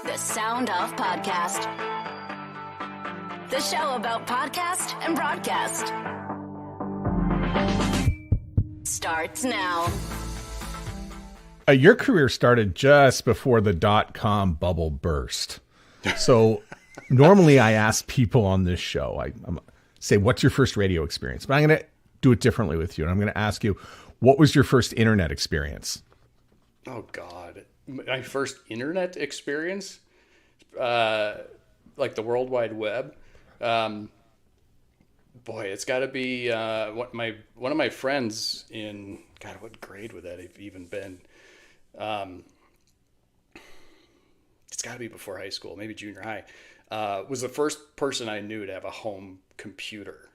The Sound Off Podcast. The show about podcast and broadcast. Starts now. Your career started just before the .com bubble burst. So normally I ask people on this show, I say, what's your first radio experience? But I'm going to do it differently with you. And I'm going to ask you, what was your first internet experience? Oh, God. My first internet experience? Like the World Wide Web? Boy, it's got to be one of my friends in, God, what grade would that have even been? It's got to be before high school, maybe junior high. Was the first person I knew to have a home computer.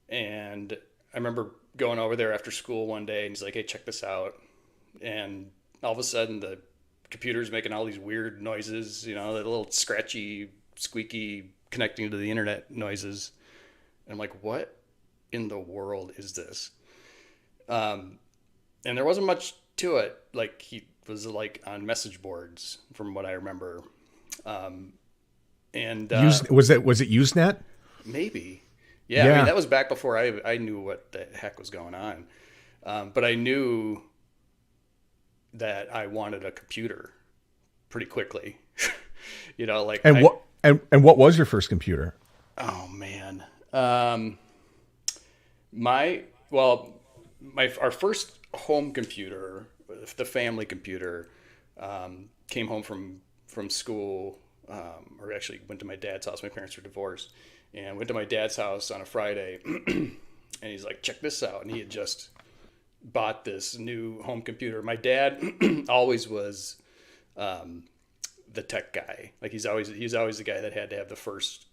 And I remember going over there after school one day, and he's like, hey, check this out. And all of a sudden, the computer's making all these weird noises, you know, the little scratchy, squeaky, connecting to the internet noises. And I'm like, what in the world is this? And there wasn't much to it. Like, he was like on message boards from what I remember. Was it Usenet? Maybe. Yeah. I mean, that was back before I knew what the heck was going on. But I knew that I wanted a computer pretty quickly. You know, like what was your first computer? Oh man. Our first home computer, the family computer, came home from school, or actually went to my dad's house. My parents were divorced, and went to my dad's house on a Friday, and he's like, check this out. And he had just bought this new home computer. My dad always was the tech guy. Like he's always the guy that had to have the first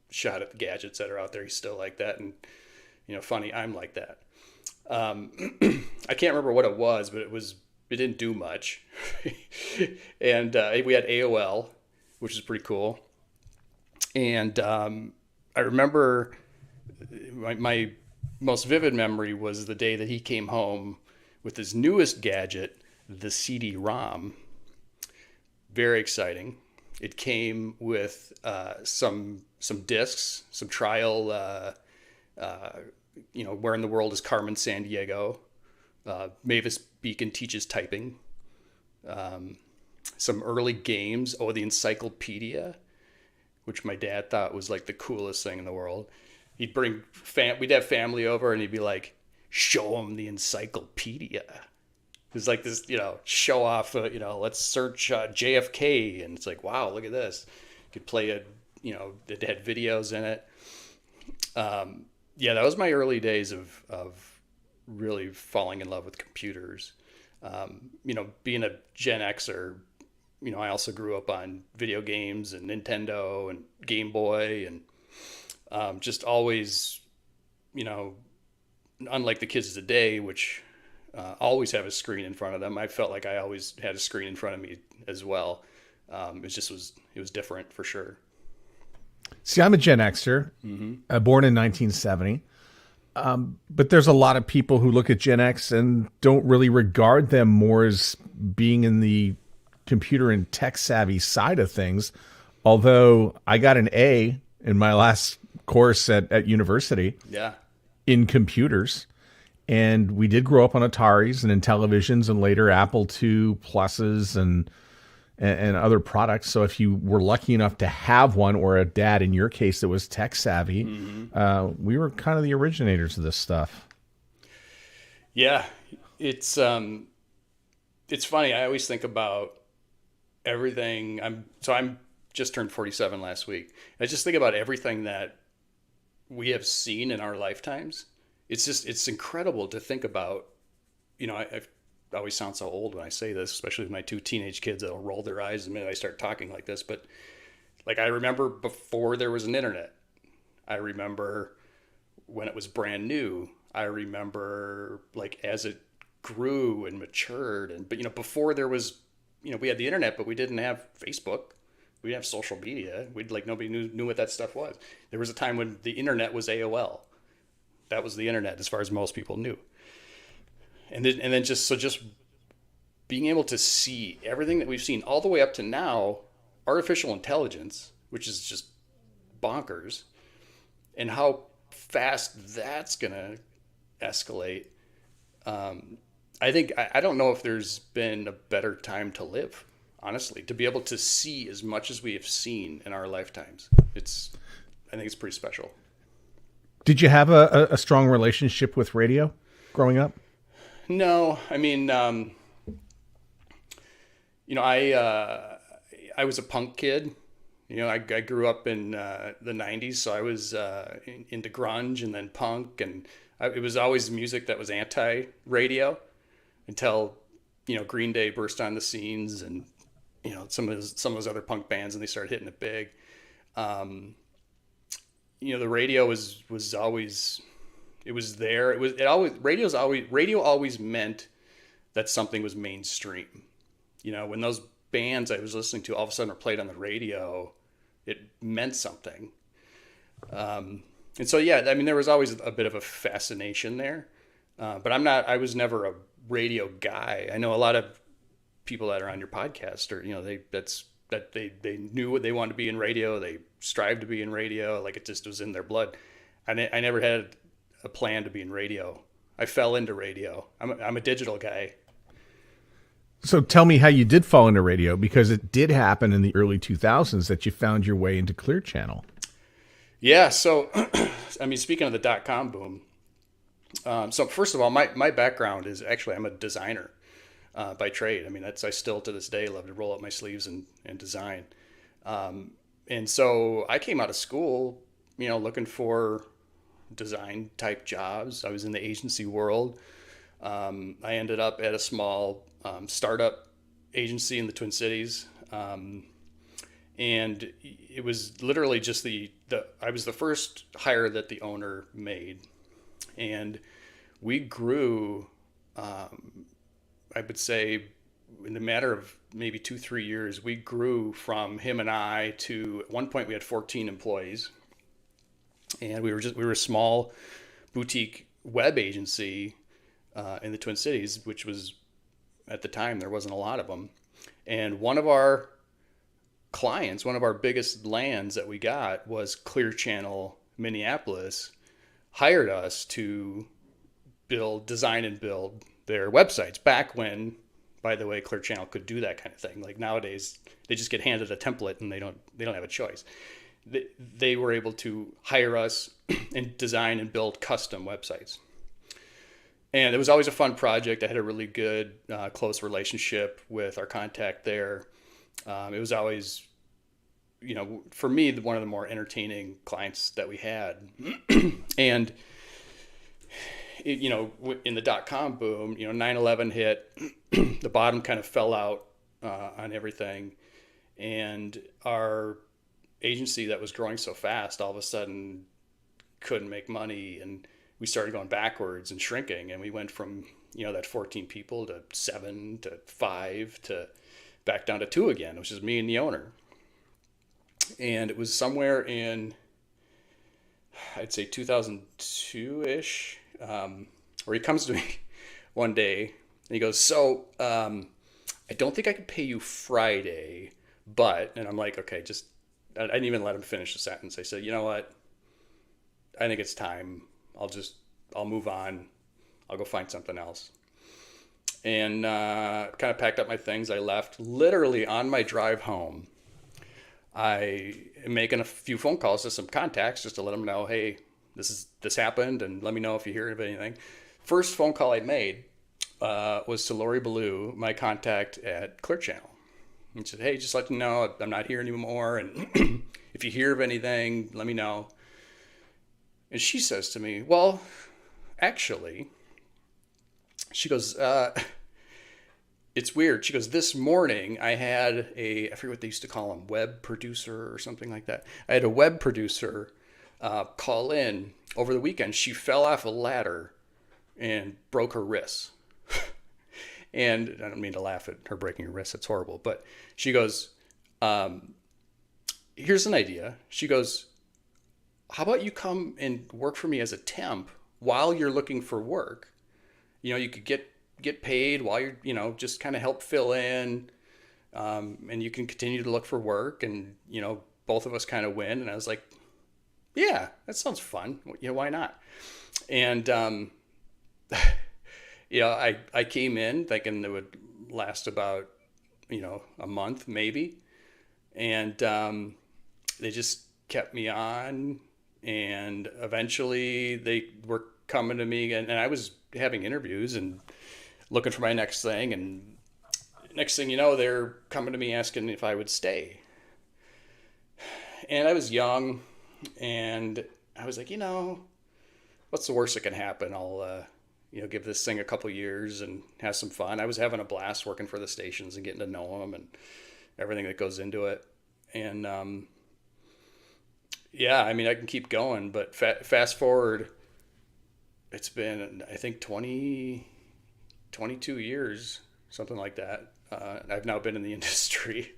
shot at the gadgets that are out there. He's still like that. And, you know, funny, I'm like that. I can't remember what it was, but it didn't do much. And we had AOL, which is pretty cool. And I remember my most vivid memory was the day that he came home with his newest gadget, the CD-ROM. Very exciting. It came with some discs, some trial, Where in the World is Carmen Sandiego? Mavis Beacon Teaches Typing. Some early games. Oh, the Encyclopedia, which my dad thought was like the coolest thing in the world. He'd bring we'd have family over, and he'd be like, show them the Encyclopedia. It was like this, show off, let's search JFK. And it's like, wow, look at this. You could play it had videos in it. That was my early days of really falling in love with computers. Being a Gen Xer, I also grew up on video games and Nintendo and Game Boy and just always, unlike the kids of today, which always have a screen in front of them, I felt like I always had a screen in front of me as well. It was different for sure. See, I'm a Gen Xer, born in 1970. But there's a lot of people who look at Gen X and don't really regard them more as being in the computer and tech savvy side of things. Although I got an A in my last course at university in computers. And we did grow up on Ataris and in televisions and later Apple II Pluses and other products. So if you were lucky enough to have one, or a dad in your case that was tech savvy, we were kind of the originators of this stuff. Yeah, it's funny. I always think about everything. I'm just turned 47 last week. I just think about everything that we have seen in our lifetimes. It's incredible to think about. I always sound so old when I say this, especially with my two teenage kids that'll roll their eyes the minute I start talking like this. But like, I remember before there was an internet. I remember when it was brand new. I remember like as it grew and matured. But before there was, we had the internet, but we didn't have Facebook. We didn't have social media. Nobody knew what that stuff was. There was a time when the internet was AOL. That was the internet as far as most people knew. And then just being able to see everything that we've seen all the way up to now, artificial intelligence, which is just bonkers, and how fast that's going to escalate. I don't know if there's been a better time to live, honestly, to be able to see as much as we have seen in our lifetimes. I think it's pretty special. Did you have a strong relationship with radio growing up? No, I mean, I was a punk kid. I grew up in the 90s, so I was into grunge and then punk, and it was always music that was anti-radio until, Green Day burst on the scenes, and, some of those other punk bands, and they started hitting it big. The radio was always, it was there. Radio always meant that something was mainstream. When those bands I was listening to all of a sudden were played on the radio, it meant something. And so, yeah, I mean, there was always a bit of a fascination there. But I was never a radio guy. I know a lot of people that are on your podcast they knew what they wanted to be in radio. They strived to be in radio. Like, it just was in their blood. I never had a plan to be in radio. I fell into radio. I'm a digital guy. So tell me how you did fall into radio, because it did happen in the early 2000s that you found your way into Clear Channel. Yeah. So, I mean, speaking of the .com boom, so first of all, my background is actually, I'm a designer by trade. I mean, I still to this day love to roll up my sleeves and design. And so I came out of school, looking for design type jobs. I was in the agency world. I ended up at a small startup agency in the Twin Cities. And it was literally just I was the first hire that the owner made. And we grew, I would say, in a matter of maybe 2-3 years, we grew from him and I to, at one point we had 14 employees. And we were a small boutique web agency in the Twin Cities, which was, at the time, there wasn't a lot of them. And one of our clients, one of our biggest lands that we got was Clear Channel Minneapolis, hired us to design and build their websites back when, by the way, Clear Channel could do that kind of thing. Like nowadays, they just get handed a template and they don't have a choice. They were able to hire us and design and build custom websites. And it was always a fun project. I had a really good, close relationship with our contact there. It was always, for me, one of the more entertaining clients that we had. And, in the .com boom, 9/11 hit, the bottom kind of fell out on everything. And our agency that was growing so fast, all of a sudden couldn't make money, and we started going backwards and shrinking, and we went from that 14 people to 7 to 5 to back down to 2 again, which is me and the owner. And it was somewhere in, I'd say 2002-ish, where he comes to me one day and he goes, so I don't think I could pay you Friday, but, and I'm like, okay, I didn't even let him finish the sentence. I said, you know what? I think it's time. I'll move on. I'll go find something else. And kind of packed up my things. I left. Literally on my drive home, I am making a few phone calls to some contacts just to let them know, hey, this happened, and let me know if you hear of anything. First phone call I made was to Lori Ballou, my contact at Clear Channel. And said, hey, just let you know I'm not here anymore, and if you hear of anything, let me know. And she says to me, well, actually, she goes, it's weird. She goes, this morning I had I forget what they used to call them, web producer or something like that. I had a web producer call in over the weekend. She fell off a ladder and broke her wrists. And I don't mean to laugh at her breaking her wrist. It's horrible. But she goes, here's an idea. She goes, how about you come and work for me as a temp while you're looking for work? You could get paid while you're, just kind of help fill in. and you can continue to look for work, and, both of us kind of win. And I was like, yeah, that sounds fun. Why not? And, I came in thinking it would last about, a month maybe. And they just kept me on. And eventually they were coming to me, and I was having interviews and looking for my next thing. And next thing you know, they're coming to me asking if I would stay. And I was young, and I was like, what's the worst that can happen? I'll, give this thing a couple years and have some fun. I was having a blast working for the stations and getting to know them and everything that goes into it. And, I can keep going, but fast forward, it's been, I think 22 years, something like that. I've now been in the industry.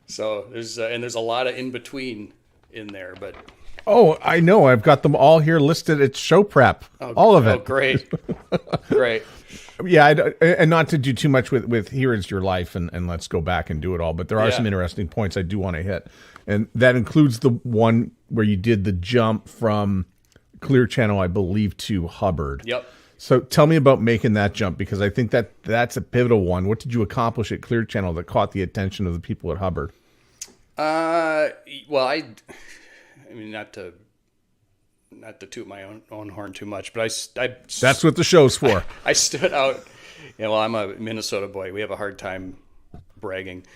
So there's a lot of in between in there, but. Oh, I know. I've got them all here listed at show prep. All of it. Oh, great. Great. Yeah, and not to do too much with Here Is Your Life and let's go back and do it all, but there are some interesting points I do want to hit. And that includes the one where you did the jump from Clear Channel, I believe, to Hubbard. Yep. So tell me about making that jump, because I think that's a pivotal one. What did you accomplish at Clear Channel that caught the attention of the people at Hubbard? Well, not to toot my own horn too much, but I that's what the show's for. I stood out. I'm a Minnesota boy. We have a hard time bragging.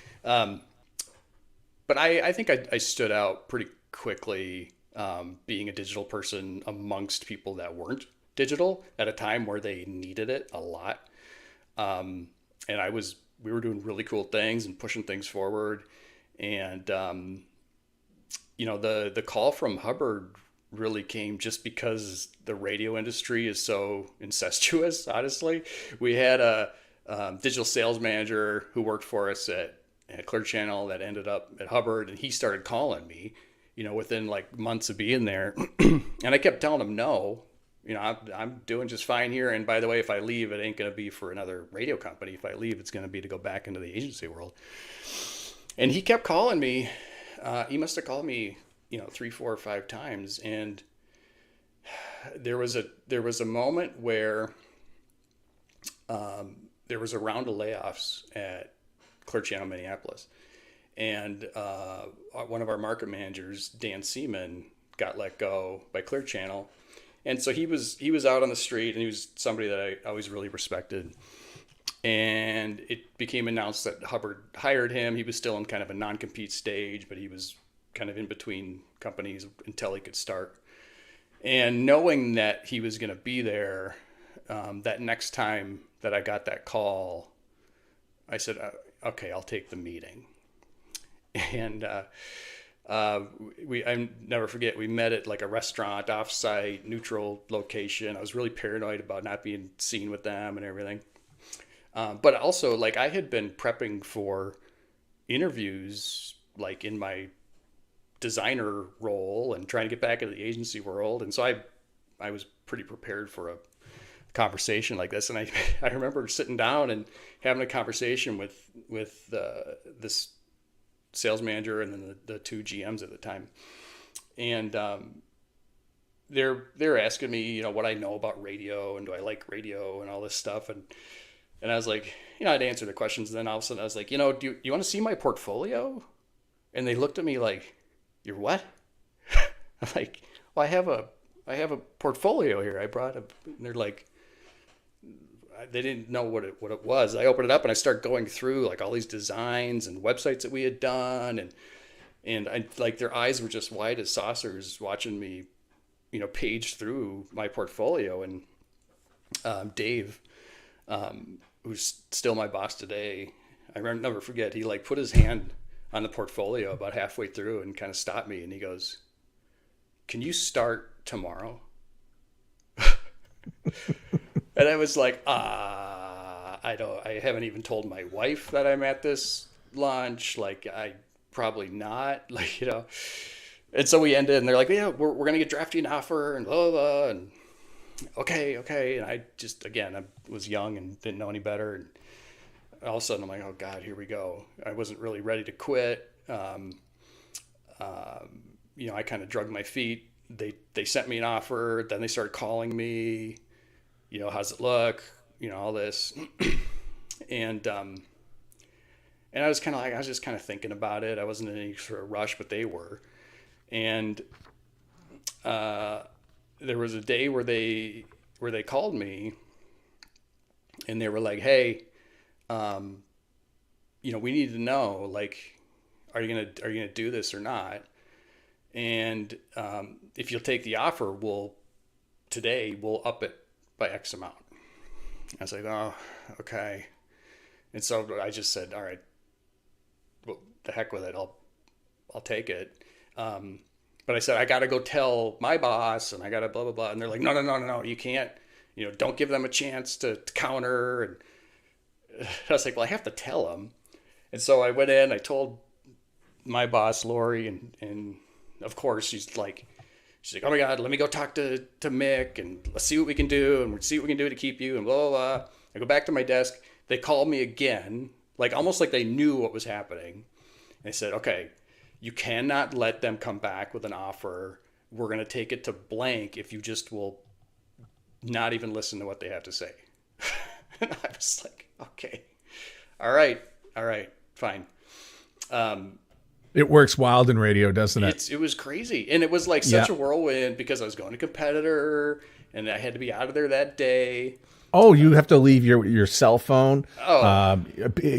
But I think I stood out pretty quickly, being a digital person amongst people that weren't digital at a time where they needed it a lot. And we were doing really cool things and pushing things forward. And, the call from Hubbard really came just because the radio industry is so incestuous, honestly. We had a digital sales manager who worked for us at Clear Channel that ended up at Hubbard, and he started calling me, within like months of being there. And I kept telling him, no, I'm doing just fine here. And by the way, if I leave, it ain't going to be for another radio company. If I leave, it's going to be to go back into the agency world. And he kept calling me. He must have called me, 3, 4, or 5 times. And there was a moment where there was a round of layoffs at Clear Channel Minneapolis. And one of our market managers, Dan Sinon, got let go by Clear Channel. And so he was out on the street, and he was somebody that I always really respected. And it became announced that Hubbard hired him. He was still in kind of a non-compete stage, but he was kind of in between companies until he could start. And knowing that he was going to be there, that next time that I got that call, I said, okay, I'll take the meeting. And I never forget, we met at like a restaurant, off-site, neutral location. I was really paranoid about not being seen with them and everything. But also, like, I had been prepping for interviews, like in my designer role and trying to get back into the agency world. And so I was pretty prepared for a conversation like this. And I remember sitting down and having a conversation with this sales manager and then the 2 GMs at the time. And they're asking me, what I know about radio and do I like radio and all this stuff. And I was like, I'd answer the questions. And then all of a sudden I was like, do you want to see my portfolio? And they looked at me like, you're what? I'm like, well, I have a portfolio here. I brought and they're like, they didn't know what it was. I opened it up and I started going through like all these designs and websites that we had done. And I, like, their eyes were just wide as saucers watching me, page through my portfolio. And Dave, who's still my boss today, I never forget, he like put his hand on the portfolio about halfway through and kind of stopped me. And he goes, can you start tomorrow? And I was like, I haven't even told my wife that I'm at this lunch. Like, I probably not, like, And so we ended, and they're like, yeah, we're going to get drafted an offer and blah, blah, blah. And okay. And I just, again, I was young and didn't know any better. And all of a sudden I'm like, oh God, here we go. I wasn't really ready to quit. I kind of drugged my feet. They sent me an offer. Then they started calling me, how's it look? All this. And I was just kind of thinking about it. I wasn't in any sort of rush, but they were. And there was a day where they called me and they were like, hey, we need to know, like, are you gonna do this or not? And if you'll take the offer, we'll up it by X amount. I was like, oh, okay. And so I just said, all right, well, the heck with it. I'll take it. But I said, I got to go tell my boss and I got to blah, blah, blah. And they're like, no, you can't, don't give them a chance to counter. And I was like, well, I have to tell them. And so I went in, I told my boss, Lori, and of course she's like, oh my God, let me go talk to Mick and let's see what we can do. And we'll see what we can do to keep you and blah, blah, blah. I go back to my desk. They called me again, like almost like they knew what was happening. And they said, okay, you cannot let them come back with an offer. We're going to take it to blank if you just will not even listen to what they have to say. And I was like, okay, all right, fine. It works wild in radio, doesn't it? It was crazy. And it was like such a whirlwind because I was going to competitor and I had to be out of there that day. Oh, you have to leave your cell phone.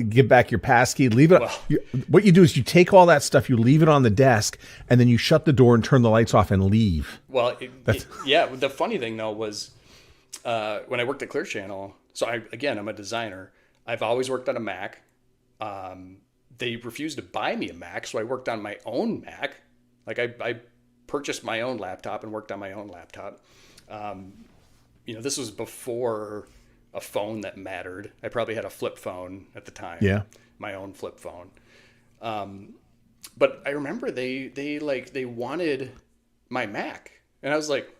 Give back your passkey. Leave it. Well, what you do is you take all that stuff, you leave it on the desk, and then you shut the door and turn the lights off and leave. Well, the funny thing though was when I worked at Clear Channel. So I'm a designer. I've always worked on a Mac. They refused to buy me a Mac, so I worked on my own Mac. Like I purchased my own laptop and worked on my own laptop. This was before a phone that mattered. I probably had a flip phone at the time. Yeah. My own flip phone. But I remember they wanted my Mac. And I was like,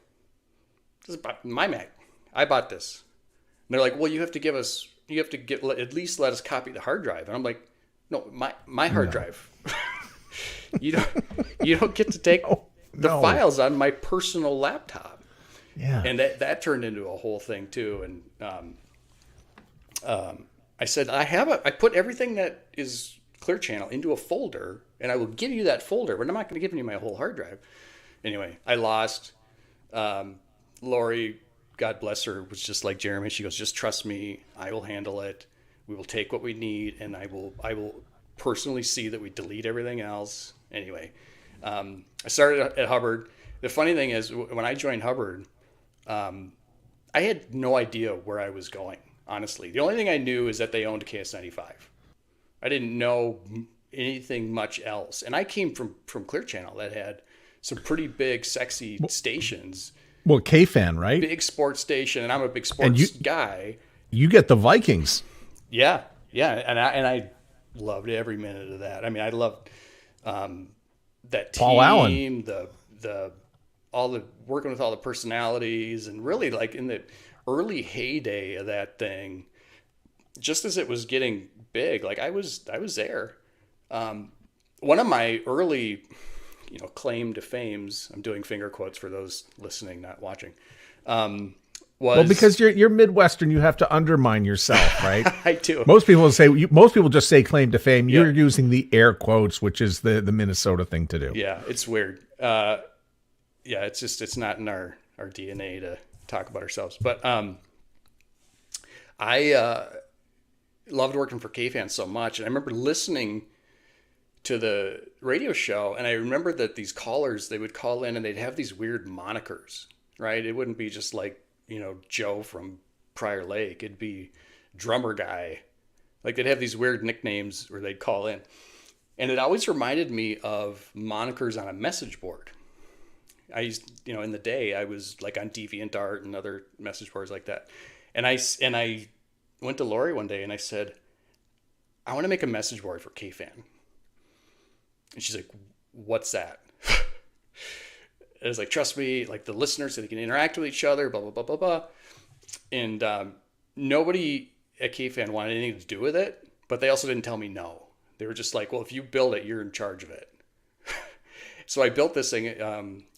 this is my Mac. I bought this. And they're like, well, you have to at least let us copy the hard drive. And I'm like, no, my hard drive. You don't get to take the files on my personal laptop. Yeah. And that turned into a whole thing too. And I said, I put everything that is Clear Channel into a folder and I will give you that folder, but I'm not going to give you my whole hard drive. Anyway, I lost. Lori, God bless her, was just like Jeremy. She goes, just trust me. I will handle it. We will take what we need. And I will personally see that we delete everything else. Anyway, I started at Hubbard. The funny thing is when I joined Hubbard, I had no idea where I was going, honestly. The only thing I knew is that they owned KS95. I didn't know anything much else. And I came from Clear Channel that had some pretty big, sexy stations. Well, K-Fan, right? Big sports station, and I'm a big sports guy. You get the Vikings. Yeah. And I loved every minute of that. I mean, I loved that team, Paul Allen. all the working with all the personalities, and really like in the early heyday of that thing, just as it was getting big, like I was there. One of my early, claim to fames, I'm doing finger quotes for those listening, not watching, was because you're Midwestern, you have to undermine yourself, right? I do. Most people just say claim to fame. You're using the air quotes, which is the Minnesota thing to do. Yeah, it's weird. It's not in our DNA to talk about ourselves. But I loved working for K-Fan so much. And I remember listening to the radio show, and I remember that these callers, they would call in and they'd have these weird monikers, right? It wouldn't be just like, Joe from Prior Lake. It'd be drummer guy. Like they'd have these weird nicknames where they'd call in. And it always reminded me of monikers on a message board. I used, in the day, I was like on DeviantArt and other message boards like that. And I went to Lori one day and I said, I want to make a message board for K-Fan. And she's like, what's that? It was like, trust me, like the listeners, so they can interact with each other, blah, blah, blah, blah, blah. And nobody at K-Fan wanted anything to do with it. But they also didn't tell me no. They were just like, well, if you build it, you're in charge of it. So I built this thing. It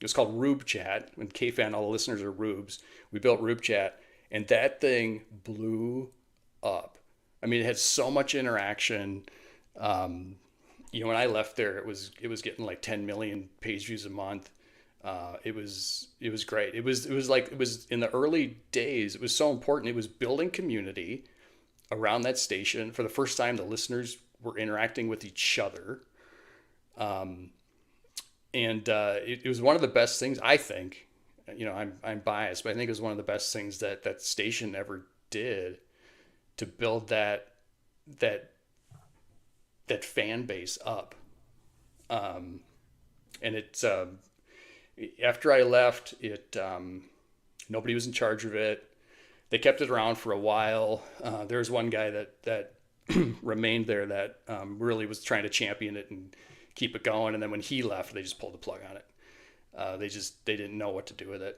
was called Rube Chat. When KFan, all the listeners are Rubes. We built Rube Chat, and that thing blew up. I mean, it had so much interaction. You know, when I left there, it was getting like 10 million page views a month. It was great. It was in the early days. It was so important. It was building community around that station. For the first time, the listeners were interacting with each other. It was one of the best things, I think. You know, I'm biased, but I think it was one of the best things that station ever did to build that fan base up. And it's after I left, nobody was in charge of it. They kept it around for a while. There was one guy that remained there that really was trying to champion it and keep it going. And then when he left, they just pulled the plug on it. They didn't know what to do with it.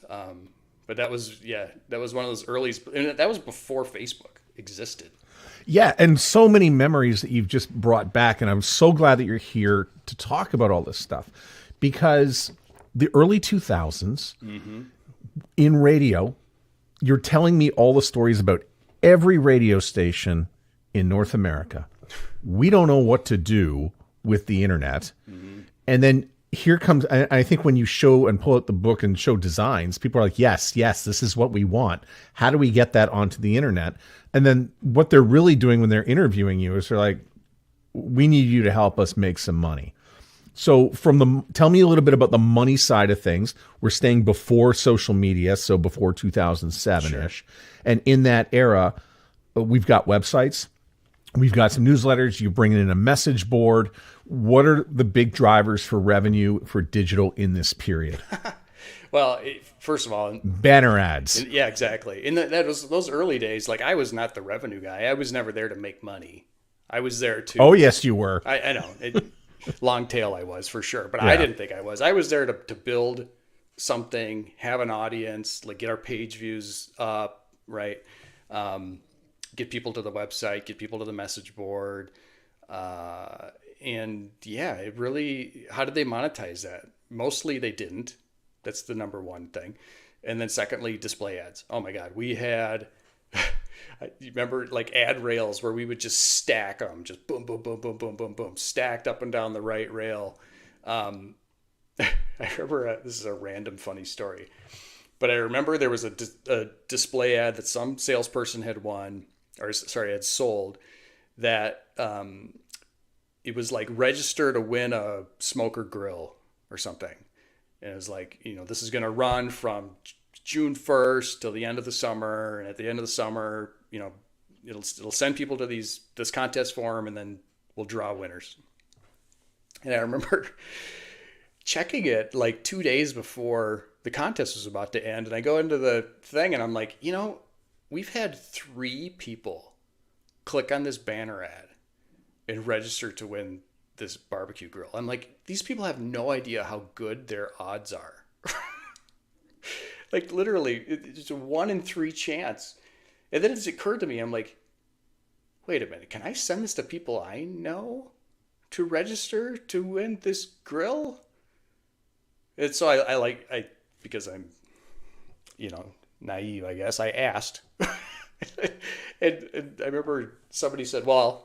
But that was one of those early, and that was before Facebook existed. Yeah, and so many memories that you've just brought back, and I'm so glad that you're here to talk about all this stuff, because the early 2000s in radio, you're telling me all the stories about every radio station in North America. We don't know what to do with the internet. And then here comes, I think when you show and pull out the book and show designs, people are like, yes, this is what we want. How do we get that onto the internet? And then what they're really doing when they're interviewing you is they're like, we need you to help us make some money. So tell me a little bit about the money side of things. We're staying before social media, so before 2007-ish. Sure. And in that era, we've got websites. We've got some newsletters. You bring in a message board. What are the big drivers for revenue for digital in this period? Well, first of all, banner ads. Yeah, exactly. In those early days, like I was not the revenue guy. I was never there to make money. I was there to. Oh, yes, you were. I know. Long tail I was for sure, but yeah. I didn't think I was. I was there to build something, have an audience, like get our page views up, right? Get people to the website, get people to the message board. And yeah, it really, how did they monetize that? Mostly they didn't. That's the number one thing. And then secondly, display ads. Oh my God. We had, you remember like ad rails where we would just stack them, just boom, boom, boom, boom, boom, boom, boom, stacked up and down the right rail. I remember, this is a random funny story, but I remember there was a display ad that some salesperson had had sold that, it was like register to win a smoker grill or something. And it was like, you know, this is going to run from June 1st till the end of the summer. And at the end of the summer, you know, it'll send people to this contest forum, and then we'll draw winners. And I remember checking it like 2 days before the contest was about to end. And I go into the thing and I'm like, you know, we've had 3 people click on this banner ad and register to win this barbecue grill. I'm like, these people have no idea how good their odds are. Like literally, it's a 1 in 3 chance. And then it's occurred to me, I'm like, wait a minute, can I send this to people I know to register to win this grill? And so I because I'm, you know, naive, I guess, I asked. and I remember somebody said, well,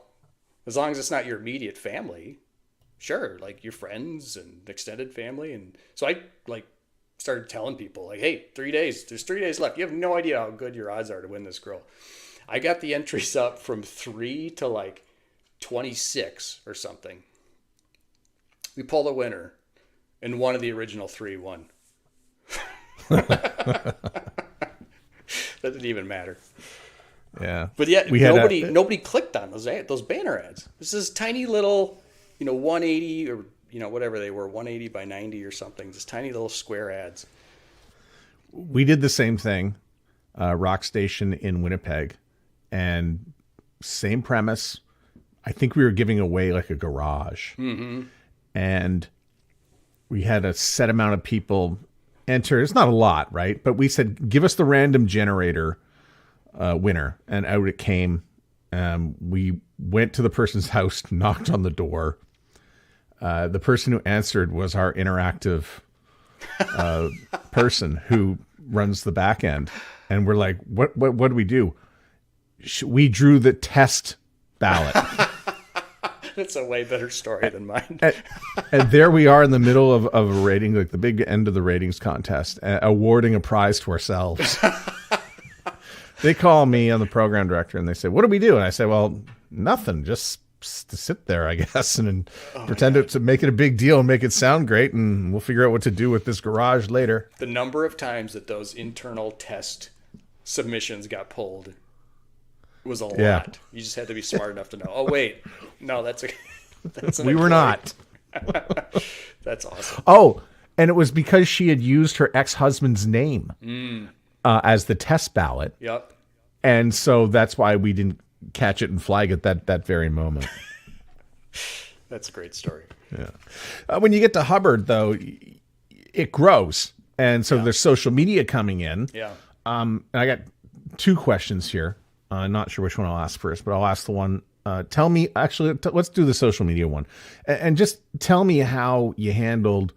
as long as it's not your immediate family, sure, like your friends and extended family. And so I like started telling people like, hey, 3 days, there's 3 days left. You have no idea how good your odds are to win this grill. I got the entries up from 3 to like 26 or something. We pulled a winner, and one of the original 3 won. That didn't even matter. Yeah, but yeah, nobody clicked on those banner ads. This is tiny little, you know, 180 or you know whatever they were, 180 by 90 or something. Just tiny little square ads. We did the same thing, rock station in Winnipeg, and same premise. I think we were giving away like a garage, and we had a set amount of people enter. It's not a lot, right? But we said, give us the random generator winner, and out it came. We went to the person's house, knocked on the door. The person who answered was our interactive person who runs the back end. And we're like, what do we do? We drew the test ballot. That's a way better story than mine. And there we are in the middle of a rating, like the big end of the ratings contest, awarding a prize to ourselves. They call me, I'm the program director, and they say, what do we do? And I say, well, nothing, just to sit there, I guess, and pretend to make it a big deal and make it sound great, and we'll figure out what to do with this garage later. The number of times that those internal test submissions got pulled was a lot. You just had to be smart enough to know, oh, wait, no, that's an we were not. That's awesome. Oh, and it was because she had used her ex-husband's name as the test ballot. Yep. And so that's why we didn't catch it and flag it that very moment. That's a great story. Yeah. When you get to Hubbard, though, it grows. And so there's social media coming in. Yeah. And I got two questions here. I'm not sure which one I'll ask first, but I'll ask the one. Tell me, actually, let's do the social media one. And just tell me how you handled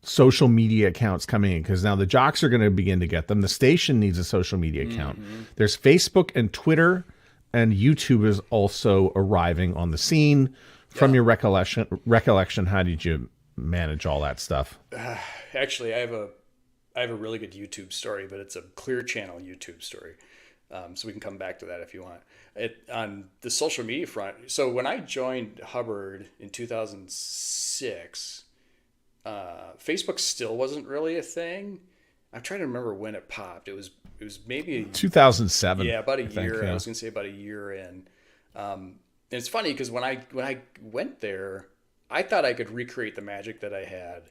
social media accounts coming in, because now the jocks are going to begin to get them. The station needs a social media account. There's Facebook and Twitter, and YouTube is also arriving on the scene. From your recollection, how did you manage all that stuff? Actually, I have a really good YouTube story, but it's a Clear Channel YouTube story. So we can come back to that if you want. On the social media front, so when I joined Hubbard in 2006, Facebook still wasn't really a thing. I'm trying to remember when it popped. It was maybe 2007. Yeah, about a year. I was going to say about a year in. And it's funny because when I went there, I thought I could recreate the magic that I had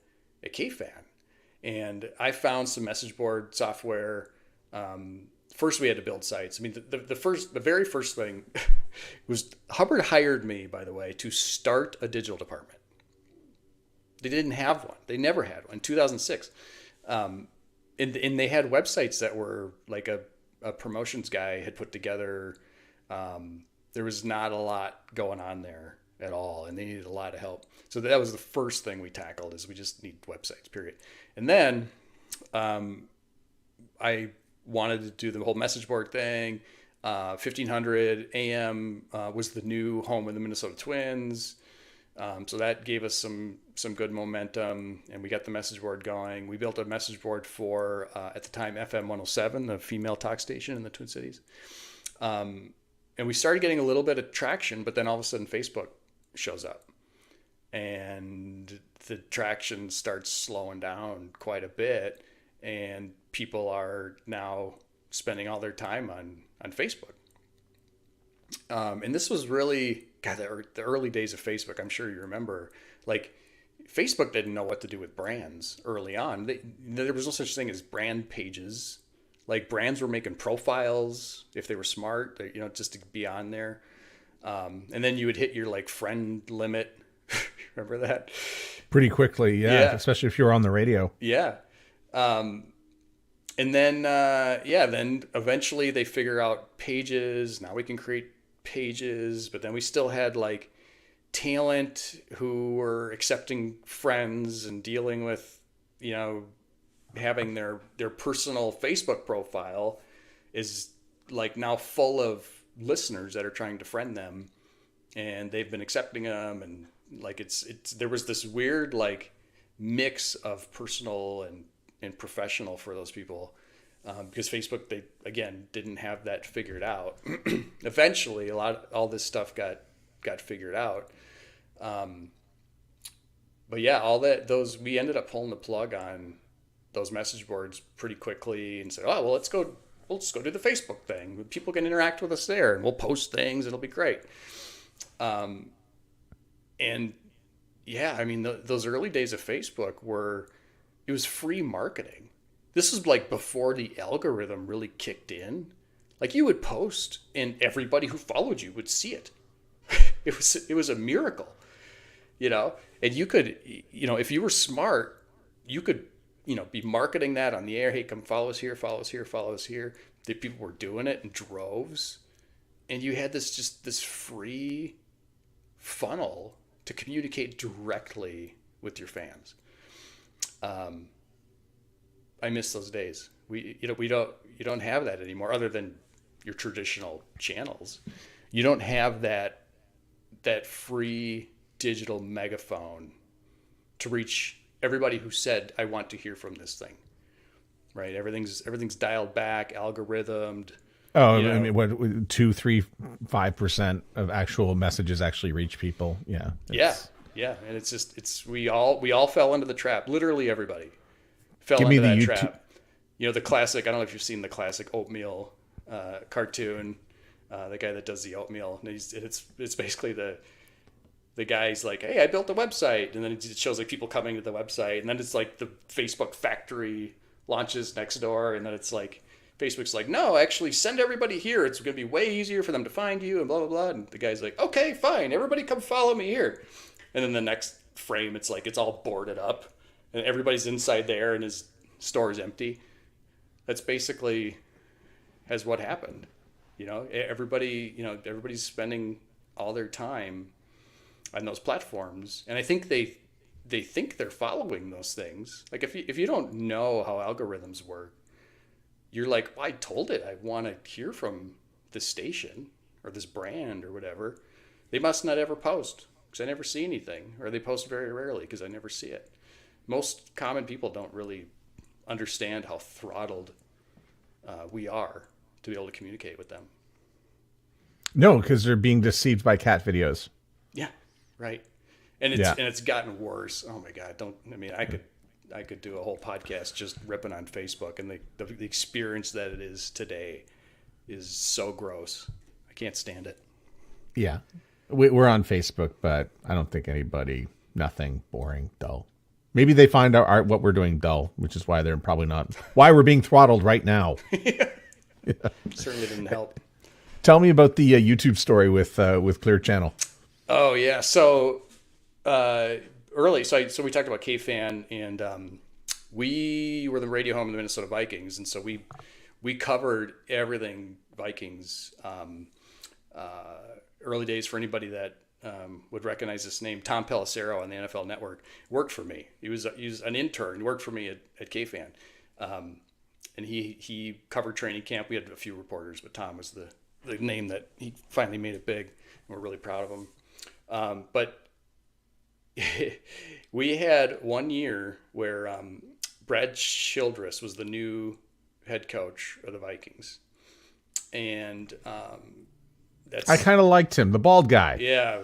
at KFan, and I found some message board software. First, we had to build sites. I mean, the very first thing was Hubbard hired me, by the way, to start a digital department. They didn't have one. They never had one in 2006. And they had websites that were like a promotions guy had put together. There was not a lot going on there at all, and they needed a lot of help. So that was the first thing we tackled, is we just need websites, period. And then I wanted to do the whole message board thing. 1500 AM was the new home of the Minnesota Twins. So that gave us some good momentum, and we got the message board going. We built a message board for, at the time, FM 107, the female talk station in the Twin Cities. And we started getting a little bit of traction, but then all of a sudden Facebook shows up, and the traction starts slowing down quite a bit, and people are now spending all their time on Facebook. And this was really, God, the early days of Facebook. I'm sure you remember, like, Facebook didn't know what to do with brands early on. There was no such thing as brand pages. Like, brands were making profiles if they were smart, just to be on there. And then you would hit your like friend limit. Remember that? Pretty quickly, yeah. Especially if you were on the radio. Yeah. And then then eventually they figure out pages. Now we can create pages, but then we still had like talent who were accepting friends and dealing with, having their personal Facebook profile is like now full of listeners that are trying to friend them, and they've been accepting them, and like there was this weird like mix of personal and professional for those people, because Facebook, they again didn't have that figured out. Eventually all this stuff got figured out, but yeah, we ended up pulling the plug on those message boards pretty quickly and said, oh, well, we'll just go do the Facebook thing. People can interact with us there, and we'll post things. It'll be great. And yeah, I mean, those early days of Facebook it was free marketing. This was like before the algorithm really kicked in. Like, you would post and everybody who followed you would see it. It was a miracle, and you could, if you were smart, you could, be marketing that on the air. Hey, come follow us here, follow us here, follow us here. The people were doing it in droves. and you had this free funnel to communicate directly with your fans. I miss those days. You don't have that anymore, other than your traditional channels. You don't have that free digital megaphone to reach everybody who said, I want to hear from this thing. Right? Everything's dialed back, algorithmed. Oh, I mean, what 2, 3, 5% of actual messages actually reach people? Yeah. Yeah. And it's we all fell into the trap. Literally everybody fell Give into me that the trap. The classic. I don't know if you've seen the classic oatmeal cartoon. The guy that does the oatmeal, and it's basically the guy's like, hey, I built a website, and then it shows like people coming to the website, and then it's like the Facebook factory launches next door, and then it's like Facebook's like, no, actually send everybody here. It's going to be way easier for them to find you, and blah, blah, blah. And the guy's like, okay, fine. Everybody come follow me here. And then the next frame, it's like, it's all boarded up and everybody's inside there and his store is empty. That's basically has what happened. Everybody's spending all their time on those platforms. And I think they think they're following those things. Like if you don't know how algorithms work, you're like, well, I told it I want to hear from this station or this brand or whatever. They must not ever post because I never see anything, or they post very rarely because I never see it. Most common people don't really understand how throttled we are to be able to communicate with them. No, because they're being deceived by cat videos. Yeah, right. And it's gotten worse. Oh my God! I could do a whole podcast just ripping on Facebook, and the experience that it is today is so gross. I can't stand it. Yeah, we're on Facebook, but I don't think nothing boring, dull. Maybe they find what we're doing dull, which is why they're probably not. Why we're being throttled right now. Yeah. Certainly didn't help. Tell me about the YouTube story with Clear Channel. Oh yeah, so early. So we talked about K-Fan, and we were the radio home of the Minnesota Vikings, and so we covered everything Vikings. Early days, for anybody that would recognize this name, Tom Pelissero on the NFL Network worked for me. He was an intern. He worked for me at K-Fan, and he covered training camp. We had a few reporters, but Tom was the name that he finally made it big. And we're really proud of him. But we had one year where Brad Childress was the new head coach of the Vikings, and I kind of liked him, the bald guy. Yeah,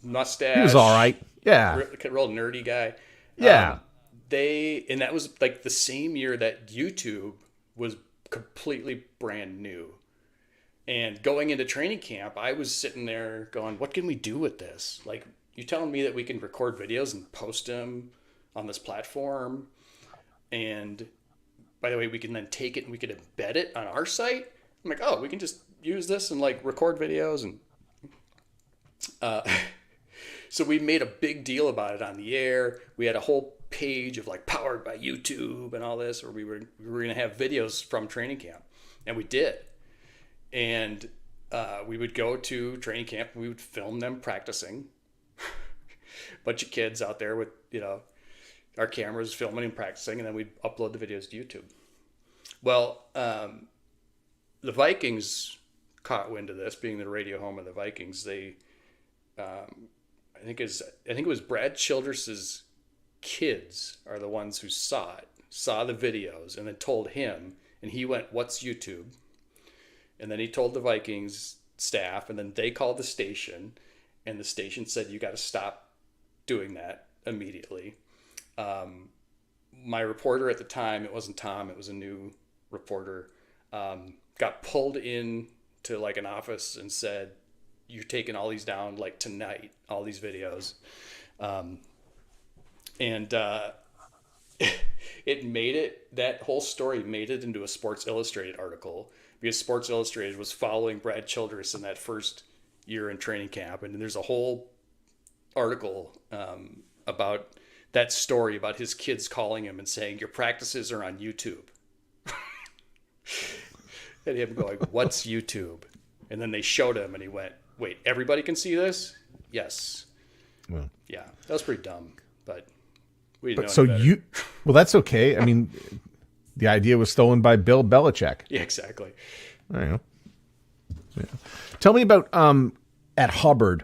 mustache. He was all right. Yeah, real nerdy guy. Yeah, and that was like the same year that YouTube was completely brand new. And going into training camp, I was sitting there going, what can we do with this? Like, you telling me that we can record videos and post them on this platform? And by the way, we can then take it and we can embed it on our site? I'm like, oh, we can just use this and like record videos. And so we made a big deal about it on the air. We had a whole page of like powered by YouTube and all this, or we were going to have videos from training camp. And we did. And we would go to training camp and we would film them practicing. Bunch of kids out there with, our cameras filming and practicing, and then we'd upload the videos to YouTube. Well, the Vikings caught wind of this, being the radio home of the Vikings. They, I think it was Brad Childress's kids are the ones who saw the videos, and then told him, and he went, "What's YouTube?" And then he told the Vikings staff, and then they called the station, and the station said, you got to stop doing that immediately. My reporter at the time, it wasn't Tom, it was a new reporter, got pulled in to like an office and said, you're taking all these down like tonight, all these videos. That whole story made it into a Sports Illustrated article, because Sports Illustrated was following Brad Childress in that first year in training camp. And there's a whole article about that story, about his kids calling him and saying, your practices are on YouTube. And him going, what's YouTube? And then they showed him, and he went, "Wait, everybody can see this?" Yes. Well, Yeah, that was pretty dumb, but we didn't know so any better. well, that's okay. I mean, the idea was stolen by Bill Belichick. Yeah, exactly. I don't know. Yeah. Tell me about at Hubbard,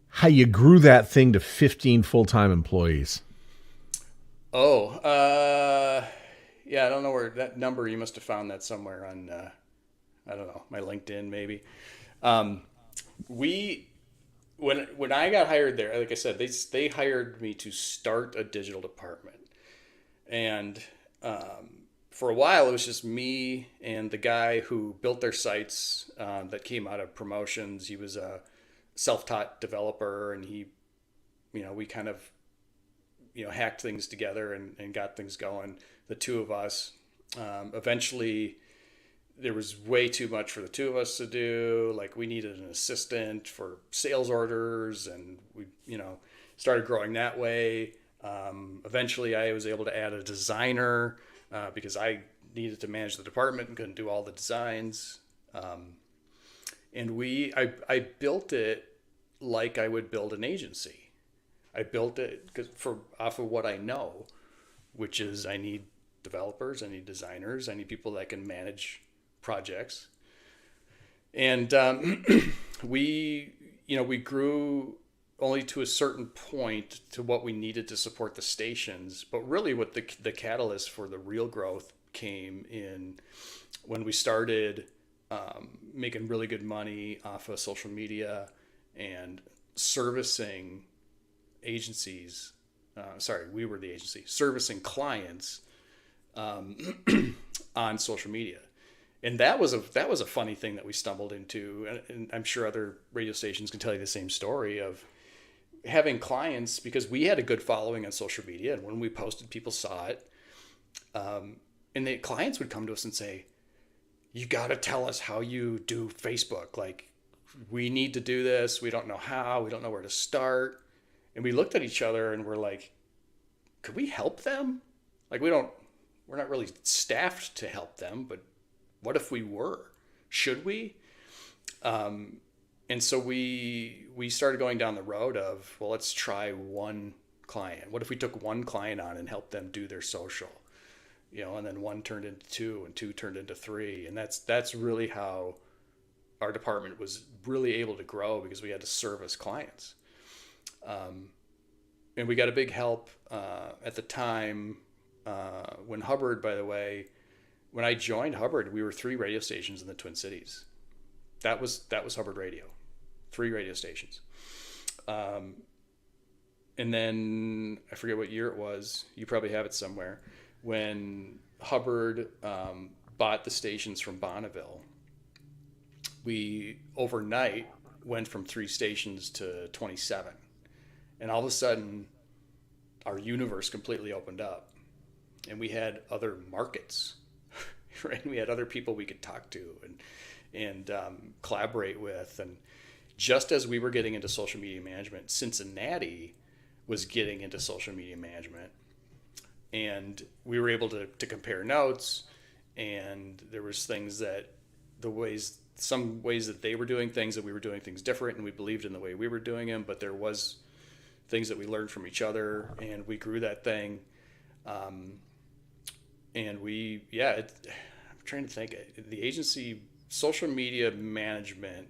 how you grew that thing to 15 full-time employees. Oh, yeah, I don't know where that number, you must have found that somewhere on, I don't know, my LinkedIn maybe. When I got hired there, like I said, they hired me to start a digital department. And for a while, it was just me and the guy who built their sites that came out of promotions. He was a self-taught developer, and we kind of, hacked things together and got things going, the two of us. Eventually, there was way too much for the two of us to do. Like, we needed an assistant for sales orders, and we, started growing that way. Eventually, I was able to add a designer because I needed to manage the department and couldn't do all the designs. And I built it like I would build an agency. I built it off of what I know, which is I need developers, I need designers, I need people that can manage projects. And we grew only to a certain point to what we needed to support the stations. But really what the catalyst for the real growth came in when we started making really good money off of social media and servicing agencies. We were the agency servicing clients on social media. And that was a funny thing that we stumbled into. And I'm sure other radio stations can tell you the same story of having clients, because we had a good following on social media. And when we posted, people saw it. And the clients would come to us and say, "You got to tell us how you do Facebook. Like, we need to do this. We don't know how. We don't know where to start." And we looked at each other and we're like, could we help them? Like, we're not really staffed to help them, but what if we were? Should we? And so we started going down the road of, well, let's try one client. What if we took one client on and helped them do their social? And then one turned into two, and two turned into three. And that's really how our department was really able to grow, because we had to service clients. And we got a big help at the time when Hubbard, by the way, when I joined Hubbard, we were 3 radio stations in the Twin Cities. That was Hubbard Radio, 3 radio stations. And then I forget what year it was. You probably have it somewhere. When Hubbard bought the stations from Bonneville, we overnight went from 3 stations to 27. And all of a sudden, our universe completely opened up. And we had other markets, right? We had other people we could talk to and collaborate with. And just as we were getting into social media management, Cincinnati was getting into social media management. And we were able to compare notes. And there was things that some ways that they were doing things, that we were doing things different, and we believed in the way we were doing them, but there was things that we learned from each other, and we grew that thing. And I'm trying to think, the agency, social media management,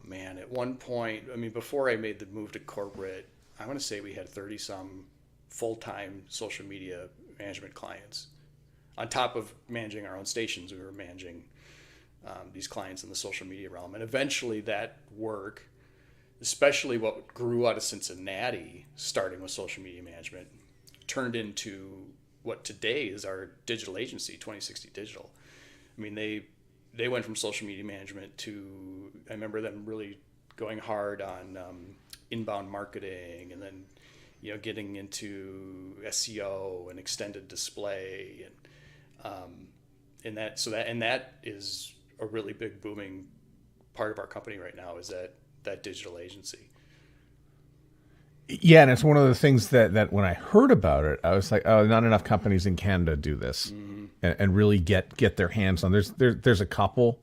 man, at one point, before I made the move to corporate, I want to say we had 30 some full-time social media management clients. On top of managing our own stations, we were managing these clients in the social media realm. And eventually that work, especially what grew out of Cincinnati, starting with social media management, turned into what today is our digital agency, 2060 Digital. They went from social media management to, I remember them really going hard on inbound marketing, and then getting into SEO and extended display, and that is a really big booming part of our company right now, is that digital agency. Yeah, and it's one of the things that when I heard about it, I was like, oh, not enough companies in Canada do this and really get their hands on. There's a couple,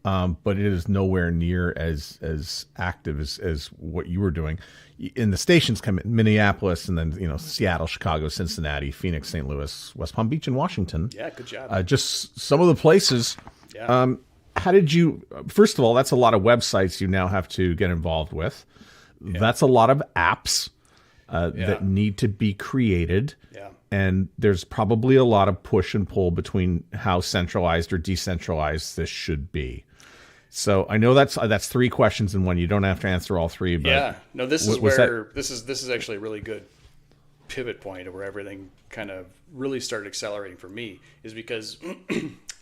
but it is nowhere near as active as what you were doing. And the stations come in Minneapolis, and then Seattle, Chicago, Cincinnati, Phoenix, St. Louis, West Palm Beach, and Washington. Yeah, good job. Just some of the places. Yeah. How did you? First of all, that's a lot of websites you now have to get involved with. Yeah. That's a lot of apps that need to be created. Yeah. And there's probably a lot of push and pull between how centralized or decentralized this should be. So I know that's 3 questions in one. You don't have to answer all 3. But yeah, no, this is where this is actually a really good pivot point of where everything kind of really started accelerating for me, is because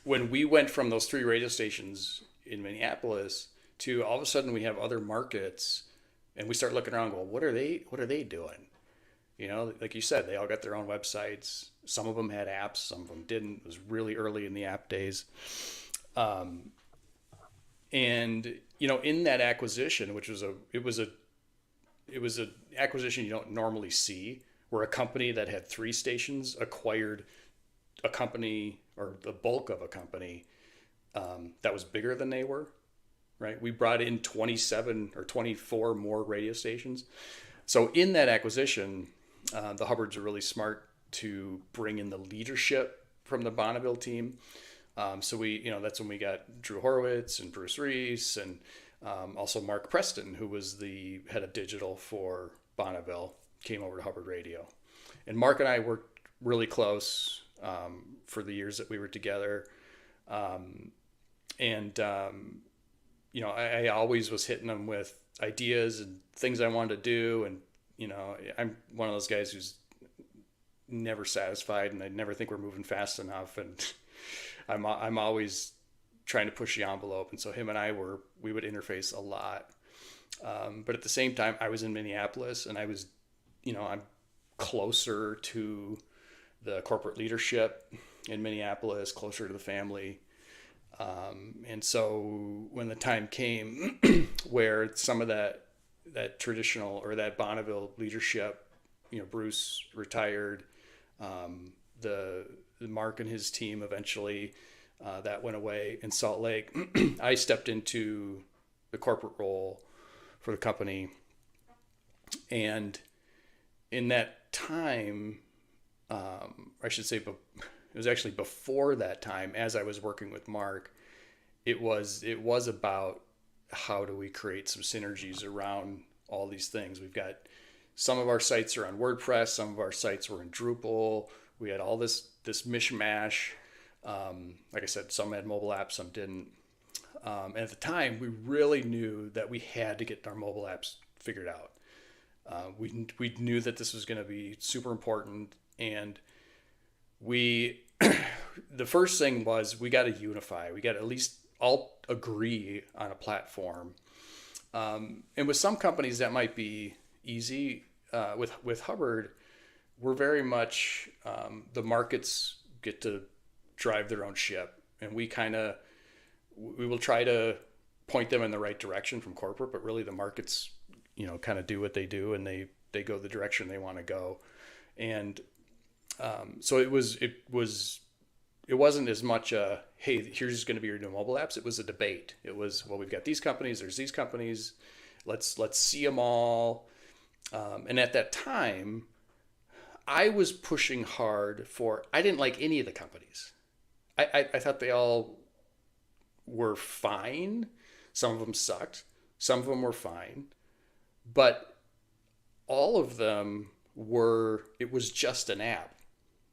when we went from those 3 radio stations in Minneapolis to all of a sudden we have other markets, and we start looking around and go, what are they doing? Like you said, they all got their own websites. Some of them had apps, some of them didn't. It was really early in the app days. And in that acquisition, which was an acquisition you don't normally see, where a company that had 3 stations acquired a company, or the bulk of a company, that was bigger than they were. Right? We brought in 27 or 24 more radio stations. So in that acquisition, the Hubbards are really smart to bring in the leadership from the Bonneville team. So we, that's when we got Drew Horowitz and Bruce Reese, and also Mark Preston, who was the head of digital for Bonneville, came over to Hubbard Radio. And Mark and I worked really close for the years that we were together. I always was hitting them with ideas and things I wanted to do. And, I'm one of those guys who's never satisfied, and I never think we're moving fast enough. And I'm always trying to push the envelope. And so him and we would interface a lot. But at the same time, I was in Minneapolis, and I was, I'm closer to the corporate leadership in Minneapolis, closer to the family. And so when the time came where some of that traditional, or that Bonneville leadership, Bruce retired, the Mark and his team eventually, that went away in Salt Lake. I stepped into the corporate role for the company. And in that time, I should say, it was actually before that time, as I was working with Mark, it was about how do we create some synergies around all these things. We've got, some of our sites are on WordPress, some of our sites were in Drupal. We had all this mishmash. Like I said, some had mobile apps, some didn't. And at the time, we really knew that we had to get our mobile apps figured out. We knew that this was going to be super important, and the first thing was we got to unify. We got to at least all agree on a platform. And with some companies that might be easy. With Hubbard, we're very much the markets get to drive their own ship, and we will try to point them in the right direction from corporate, but really the markets, kind of do what they do, and they go the direction they want to go. And so it wasn't as much a, hey, here's going to be your new mobile apps. It was a debate. It was, well, we've got these companies, there's these companies, let's see them all. And at that time, I was pushing hard I didn't like any of the companies. I thought they all were fine. Some of them sucked. Some of them were fine. But all of them it was just an app.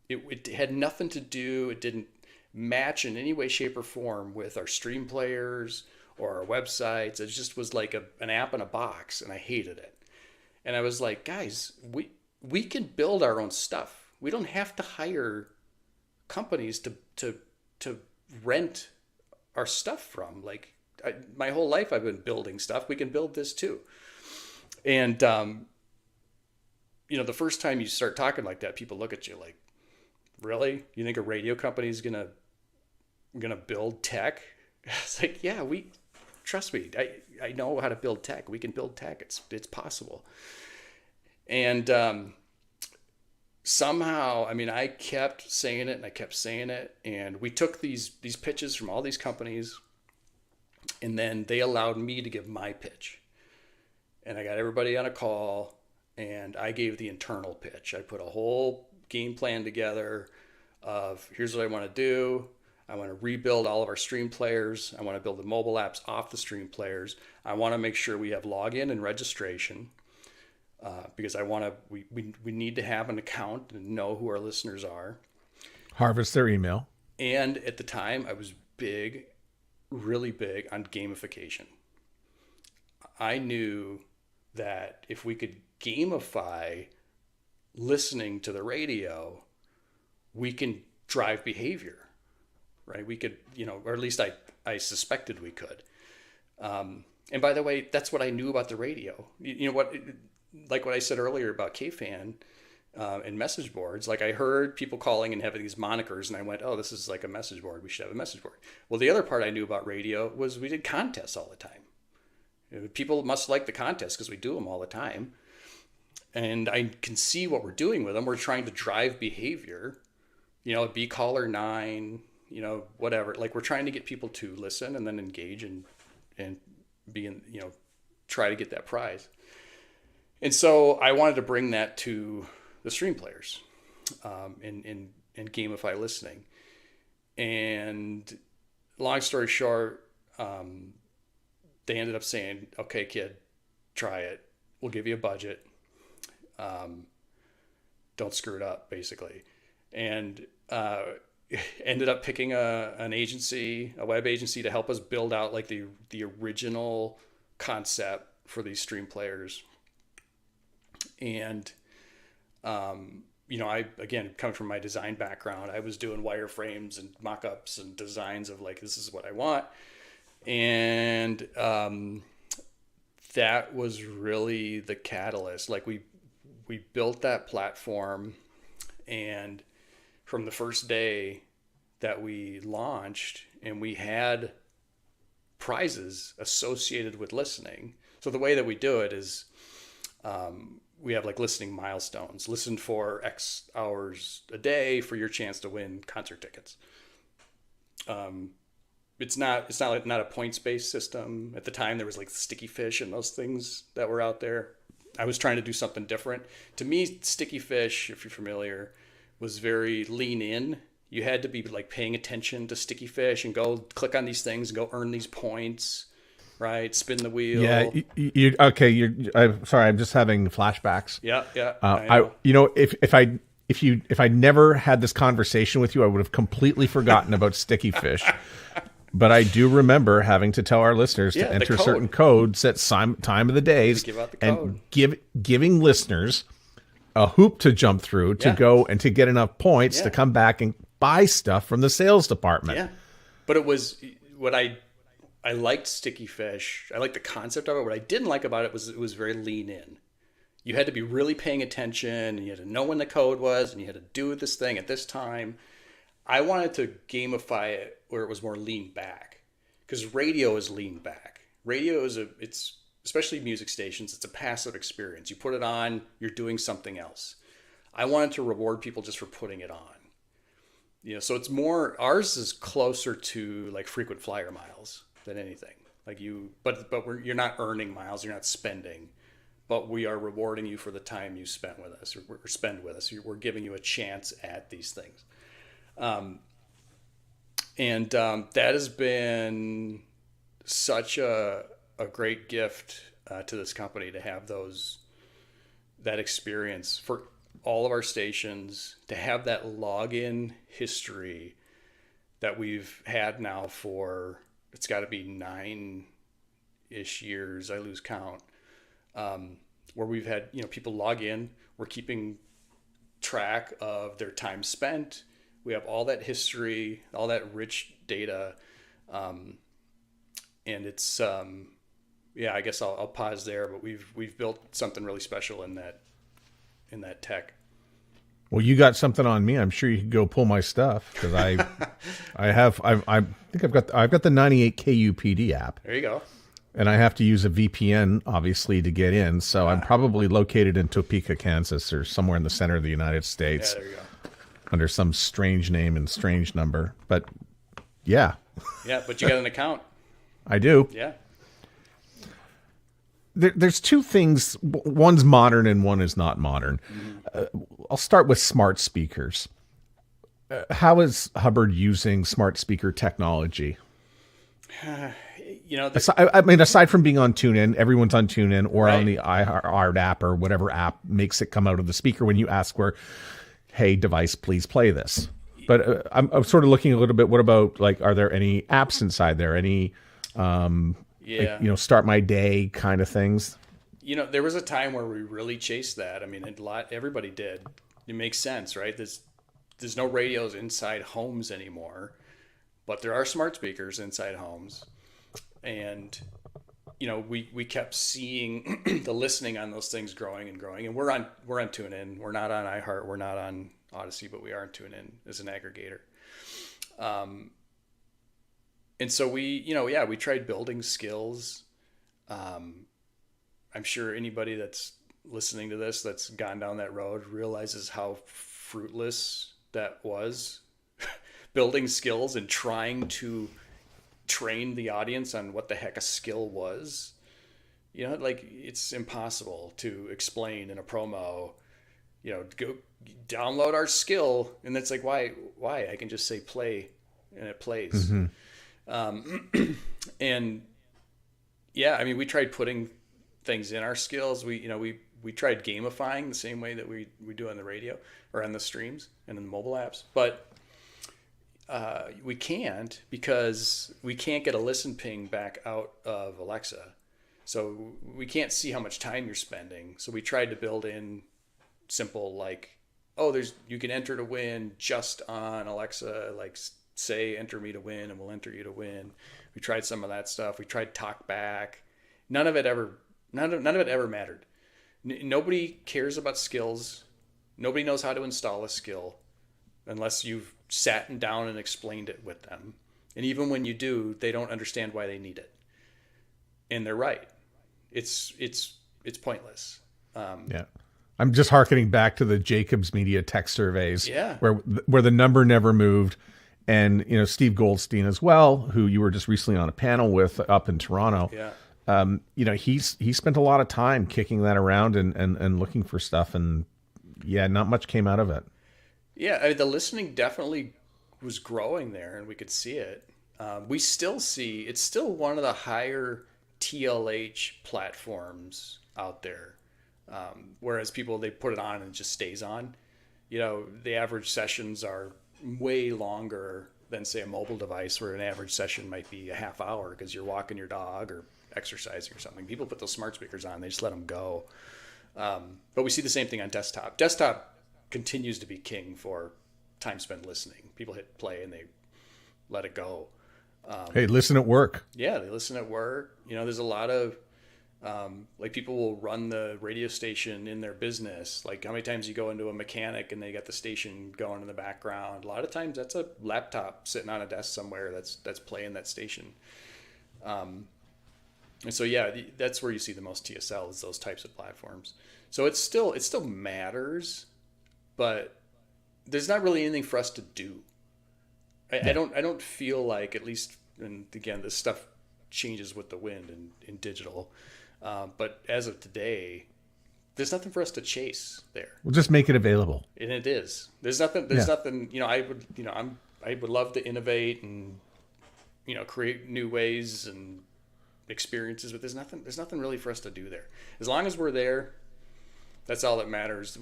It had nothing to do, it didn't match in any way, shape, or form with our stream players or our websites. It just was like an app in a box, and I hated it. And I was like, guys, we can build our own stuff. We don't have to hire companies to rent our stuff from. Like, my whole life I've been building stuff. We can build this too. And, the first time you start talking like that, people look at you like, really? You think a radio company is gonna build tech? It's like, yeah, trust me. I know how to build tech. We can build tech. It's possible. And somehow, I kept saying it, and I kept saying it, and we took these pitches from all these companies, And then they allowed me to give my pitch. And I got everybody on a call, and I gave the internal pitch. I put a whole game plan together of here's what I want to do. I want to rebuild all of our stream players. I want to build the mobile apps off the stream players. I want to make sure we have login and registration because we need to have an account and know who our listeners are. Harvest their email. And at the time, I was really big on gamification. I knew that if we could gamify listening to the radio, we can drive behavior, right? We could, or at least I suspected we could. And by the way, that's what I knew about the radio. You know what, like what I said earlier about KFan and message boards, like I heard people calling and having these monikers and I went, oh, this is like a message board. We should have a message board. Well, the other part I knew about radio was we did contests all the time. People must like the contests because we do them all the time. And I can see what we're doing with them. We're trying to drive behavior, be caller 9, whatever. Like we're trying to get people to listen and then engage and be in, try to get that prize. And so I wanted to bring that to the stream players and gamify listening. And long story short, they ended up saying, okay, kid, try it. We'll give you a budget. Don't screw it up, basically. And ended up picking an agency, a web agency, to help us build out like the original concept for these stream players. And, I, again, coming from my design background, I was doing wireframes and mock-ups and designs of like, this is what I want. And that was really the catalyst. Like we built that platform, and from the first day that we launched, and we had prizes associated with listening. So the way that we do it is we have like listening milestones. Listen for X hours a day for your chance to win concert tickets. It's not a points-based system. At the time, there was like Sticky Fish and those things that were out there. I was trying to do something different. To me, Sticky Fish, if you're familiar, was very lean in. You had to be like paying attention to Sticky Fish and go click on these things and go earn these points, right? Spin the wheel. Yeah. I'm sorry. I'm just having flashbacks. Yeah. If I never had this conversation with you, I would have completely forgotten about Sticky Fish. But I do remember having to tell our listeners to enter certain codes at time of the days and giving listeners a hoop to jump through to go and to get enough points to come back and buy stuff from the sales department. Yeah. But it was what I liked Sticky Fish. I liked the concept of it. What I didn't like about it was very lean in. You had to be really paying attention, and you had to know when the code was, and you had to do this thing at this time. I wanted to gamify it where it was more lean back, because radio is lean back. Radio it's especially music stations, it's a passive experience. You put it on, you're doing something else. I wanted to reward people just for putting it on. So it's more, ours is closer to like frequent flyer miles than anything. Like you're not earning miles, you're not spending, but we are rewarding you for the time you spent with us or spend with us. We're giving you a chance at these things. That has been such a great gift to this company to have that experience for all of our stations, to have that login history that we've had now for, it's got to be 9-ish years, I lose count, where we've had, people log in, we're keeping track of their time spent. We have all that history, all that rich data. And it's, I guess I'll pause there, but we've built something really special in that tech. Well, you got something on me. I'm sure you could go pull my stuff, because I think I've got the 98 KUPD app. There you go. And I have to use a VPN, obviously, to get in. So I'm probably located in Topeka, Kansas, or somewhere in the center of the United States. Yeah, there you go. Under some strange name and strange number. But yeah. Yeah, but you got an account. I do. Yeah. There's two things. One's modern and one is not modern. I'll start with smart speakers. How is Hubbard using smart speaker technology? Aside from being on TuneIn, everyone's on TuneIn or on the iHeart app or whatever app makes it come out of the speaker when you ask for, hey, device, please play this. But I'm sort of looking a little bit, what about, like, are there any apps inside there? Any, start my day kind of things? There was a time where we really chased that. I mean, everybody did. It makes sense, right? There's no radios inside homes anymore, but there are smart speakers inside homes. And, we kept seeing the listening on those things growing and growing. And we're on TuneIn. We're not on iHeart. We're not on Odyssey, but we are on TuneIn as an aggregator. And so we tried building skills. I'm sure anybody that's listening to this that's gone down that road realizes how fruitless that was. Building skills and trying to train the audience on what the heck a skill was. It's impossible to explain in a promo, go download our skill. And it's like, why? I can just say play and it plays. Mm-hmm. And yeah, I mean, we tried putting things in our skills. We tried gamifying the same way that we do on the radio or on the streams and in the mobile apps, but we can't, because we can't get a listen ping back out of Alexa. So we can't see how much time you're spending. So we tried to build in simple, like, you can enter to win just on Alexa, like say, enter me to win, and we'll enter you to win. We tried some of that stuff. We tried talk back. None of it ever mattered. Nobody cares about skills. Nobody knows how to install a skill unless you've sat down and explained it with them. And even when you do, they don't understand why they need it. And they're right. It's pointless. Yeah. I'm just hearkening back to the Jacobs Media tech surveys, yeah, where the number never moved. And, Steve Goldstein as well, who you were just recently on a panel with up in Toronto. Yeah. He spent a lot of time kicking that around and looking for stuff. And yeah, not much came out of it. Yeah. I mean, the listening definitely was growing there, and we could see it. We still see, it's still one of the higher TLH platforms out there. Whereas people, they put it on and it just stays on. The average sessions are way longer than, say, a mobile device, where an average session might be a half hour because you're walking your dog or exercising or something. People put those smart speakers on, they just let them go. But we see the same thing on desktop. Desktop continues to be king for time spent listening. People hit play and they let it go. Hey, listen at work. Yeah, they listen at work. There's a lot of people will run the radio station in their business. Like, how many times you go into a mechanic and they got the station going in the background? A lot of times that's a laptop sitting on a desk somewhere that's playing that station. And so yeah, that's where you see the most TSL, is those types of platforms. So it still I there's not really anything for us to do. I don't feel like, at least, and again, this stuff changes with the wind and in digital. But as of today, there's nothing for us to chase there. We'll just make it available. And it is. There's nothing. I would love to innovate and create new ways and experiences, but there's nothing really for us to do there. As long as we're there, that's all that matters.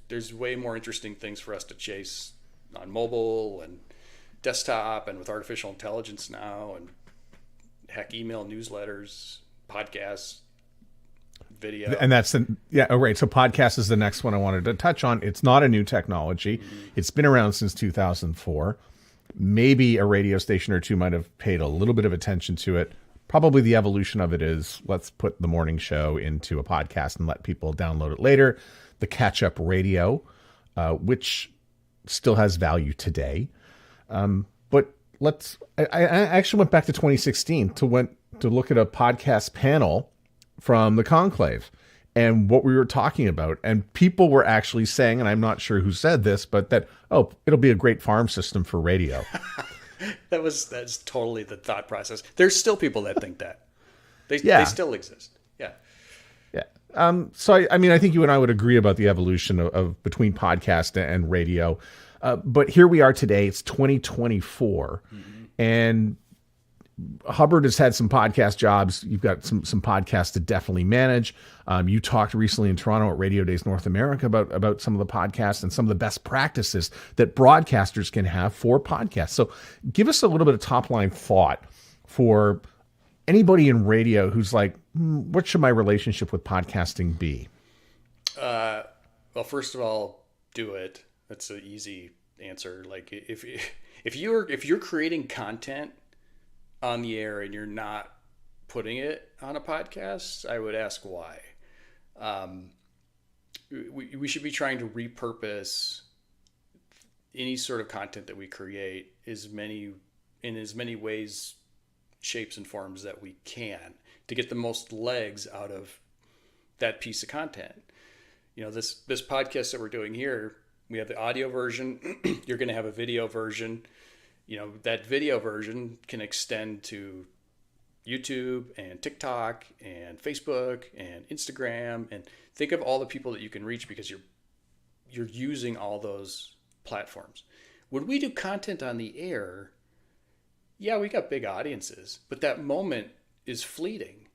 There's way more interesting things for us to chase on mobile and desktop, and with artificial intelligence now, and heck, email newsletters, podcasts, video. And that's right. So podcast is the next one I wanted to touch on. It's not a new technology. Mm-hmm. It's been around since 2004. Maybe a radio station or two might have paid a little bit of attention to it. Probably the evolution of it is, let's put the morning show into a podcast and let people download it later. The catch-up radio, which still has value today. But I actually went back to 2016 to look at a podcast panel from the Conclave and what we were talking about. And people were actually saying, and I'm not sure who said this, but that, it'll be a great farm system for radio. That's totally the thought process. There's still people that think that. They still exist. Yeah. Yeah. So I mean, I think you and I would agree about the evolution of between podcast and radio. But here we are today. It's 2024, and Hubbard has had some podcast jobs. You've got some podcasts to definitely manage. You talked recently in Toronto at Radio Days North America about some of the podcasts and some of the best practices that broadcasters can have for podcasts. So give us a little bit of top line thought for anybody in radio who's like, what should my relationship with podcasting be? Well, first of all, do it. That's an easy answer. Like if you're creating content on the air and you're not putting it on a podcast, I would ask why. We should be trying to repurpose any sort of content that we create in as many ways, shapes, and forms that we can to get the most legs out of that piece of content. This podcast that we're doing here, we have the audio version. You're going to have a video version. That video version can extend to YouTube and TikTok and Facebook and Instagram, and think of all the people that you can reach because you're using all those platforms. When we do content on the air, yeah, we got big audiences, but that moment is fleeting.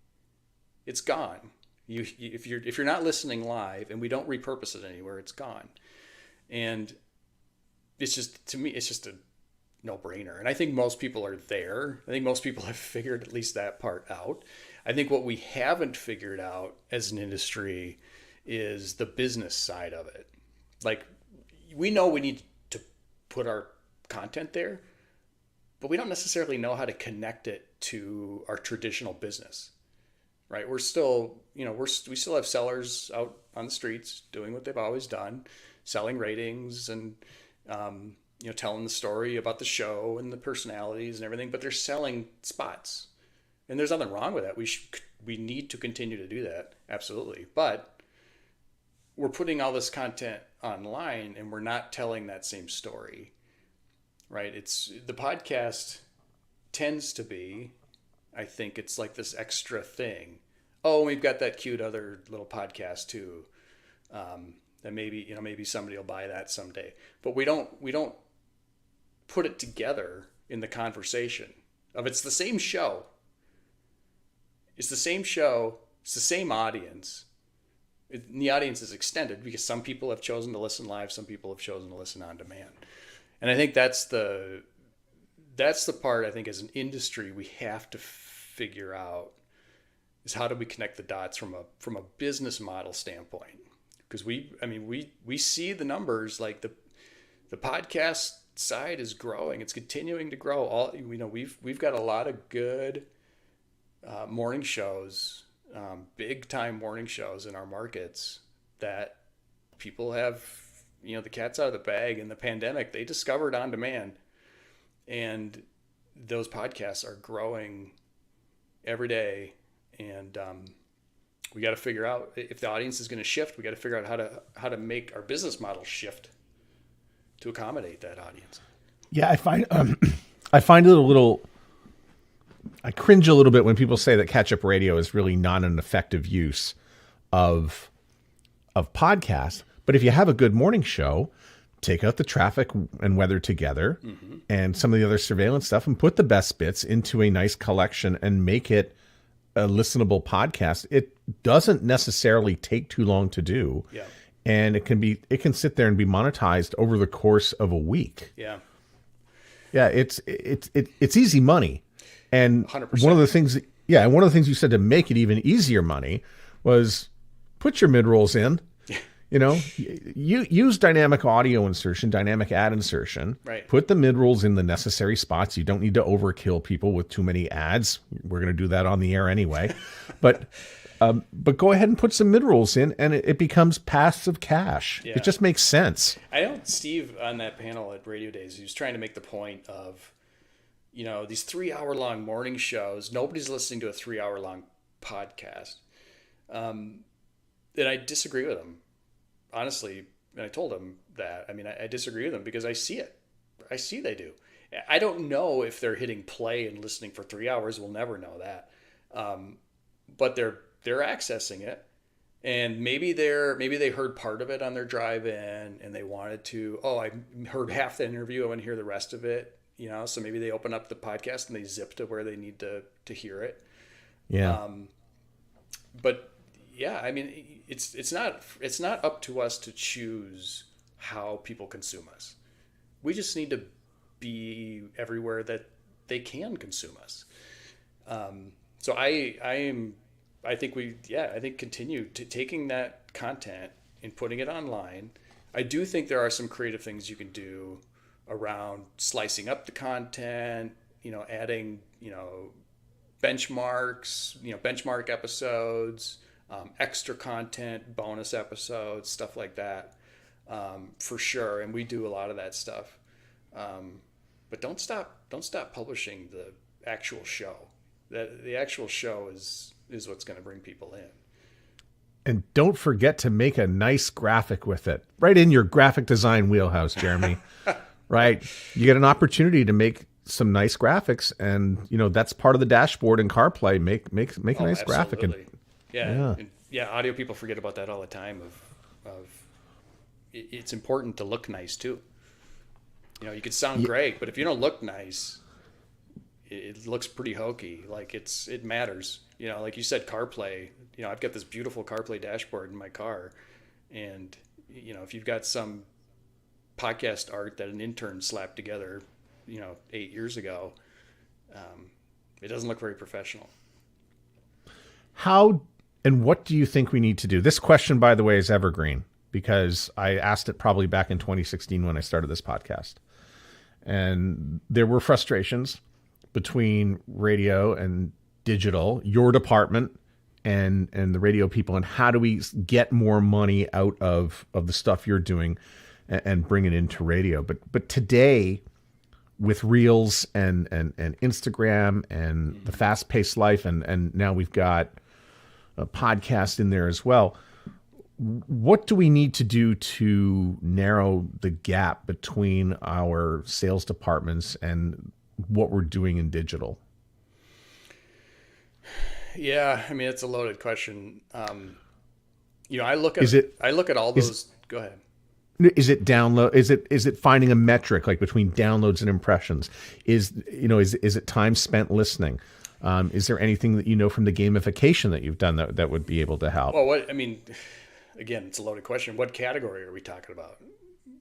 It's gone. If you're not listening live and we don't repurpose it anywhere, it's gone. And it's just, to me, it's just a no-brainer. And I think most people are there. I think most people have figured at least that part out. I think what we haven't figured out as an industry is the business side of it. Like, we know we need to put our content there, but we don't necessarily know how to connect it to our traditional business, right? We're still, we still have sellers out on the streets doing what they've always done, selling ratings and, telling the story about the show and the personalities and everything, but they're selling spots, and there's nothing wrong with that. We need to continue to do that. Absolutely. But we're putting all this content online and we're not telling that same story, right? It's the podcast tends to be, I think it's like this extra thing. Oh, we've got that cute other little podcast too. That maybe somebody will buy that someday, but we don't put it together in the conversation of it's the same show. It's the same show. It's the same audience. The audience is extended because some people have chosen to listen live. Some people have chosen to listen on demand. And I think that's the part I think as an industry we have to figure out is how do we connect the dots from a business model standpoint? Because we see the numbers, like the podcast side is growing. It's continuing to grow. We've got a lot of good morning shows, big time morning shows in our markets that people have, the cat's out of the bag. In the pandemic, they discovered on demand, and those podcasts are growing every day. And we got to figure out if the audience is going to shift. We got to figure out how to make our business model shift to accommodate that audience. Yeah, I find it a little. I cringe a little bit when people say that catch-up radio is really not an effective use of podcasts. But if you have a good morning show, take out the traffic and weather together and some of the other surveillance stuff and put the best bits into a nice collection and make it a listenable podcast. It doesn't necessarily take too long to do. Yeah. And it can sit there and be monetized over the course of a week. Yeah. Yeah, it's easy money. And 100%. one of the things you said to make it even easier money was put your mid-rolls in. You use dynamic audio insertion, dynamic ad insertion. Right. Put the mid-rolls in the necessary spots. You don't need to overkill people with too many ads. We're going to do that on the air anyway. But go ahead and put some mid-rolls in, and it becomes passive cash. Yeah. It just makes sense. I know Steve on that panel at Radio Days, he was trying to make the point of, these 3-hour-long morning shows, nobody's listening to a 3-hour-long podcast. And I disagree with him, honestly. And I told him that. I disagree with him because I see it. I see they do. I don't know if they're hitting play and listening for 3 hours. We'll never know that. But they're accessing it, and maybe they heard part of it on their drive in, and they wanted to. Oh, I heard half the interview. I want to hear the rest of it. So maybe they open up the podcast and they zip to where they need to hear it. Yeah. But yeah, I mean, it's not up to us to choose how people consume us. We just need to be everywhere that they can consume us. So I think continue to taking that content and putting it online. I do think there are some creative things you can do around slicing up the content, adding, benchmarks, benchmark episodes, extra content, bonus episodes, stuff like that, for sure. And we do a lot of that stuff. But don't stop publishing the actual show. The actual show is what's going to bring people in. And don't forget to make a nice graphic with it. Right in your graphic design wheelhouse, Jeremy. Right? You get an opportunity to make some nice graphics, and that's part of the dashboard in CarPlay. Make a nice graphic. And, audio people forget about that all the time. Of it's important to look nice too. You could sound great, but if you don't look nice, it looks pretty hokey. Like it matters. Like you said, CarPlay. I've got this beautiful CarPlay dashboard in my car, and if you've got some podcast art that an intern slapped together, 8 years ago, it doesn't look very professional. How and what do you think we need to do? This question, by the way, is evergreen because I asked it probably back in 2016 when I started this podcast. And there were frustrations between radio and digital, your department and the radio people, and how do we get more money out of the stuff you're doing and bring it into radio. But today, with Reels and Instagram and the fast-paced life, and now we've got a podcast in there as well, what do we need to do to narrow the gap between our sales departments and what we're doing in digital? Yeah, I mean, it's a loaded question. I look at all those. Go ahead. Is it download? Is it finding a metric like between downloads and impressions? Is it time spent listening? Is there anything that from the gamification that you've done that would be able to help? Well, again, it's a loaded question. What category are we talking about?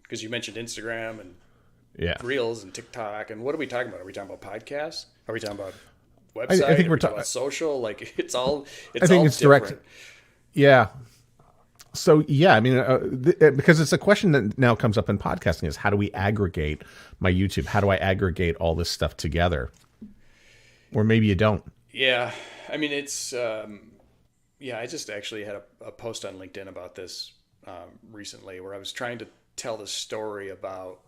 Because you mentioned Instagram and Reels and TikTok, and what are we talking about? Are we talking about podcasts? Are we talking about website? I think we're talking about social. Like it's all. I think it's different. direct. Yeah. So because it's a question that now comes up in podcasting is how do we aggregate my YouTube? How do I aggregate all this stuff together? Or maybe you don't. Yeah, I mean it's. I just actually had a post on LinkedIn about this recently, where I was trying to tell the story about.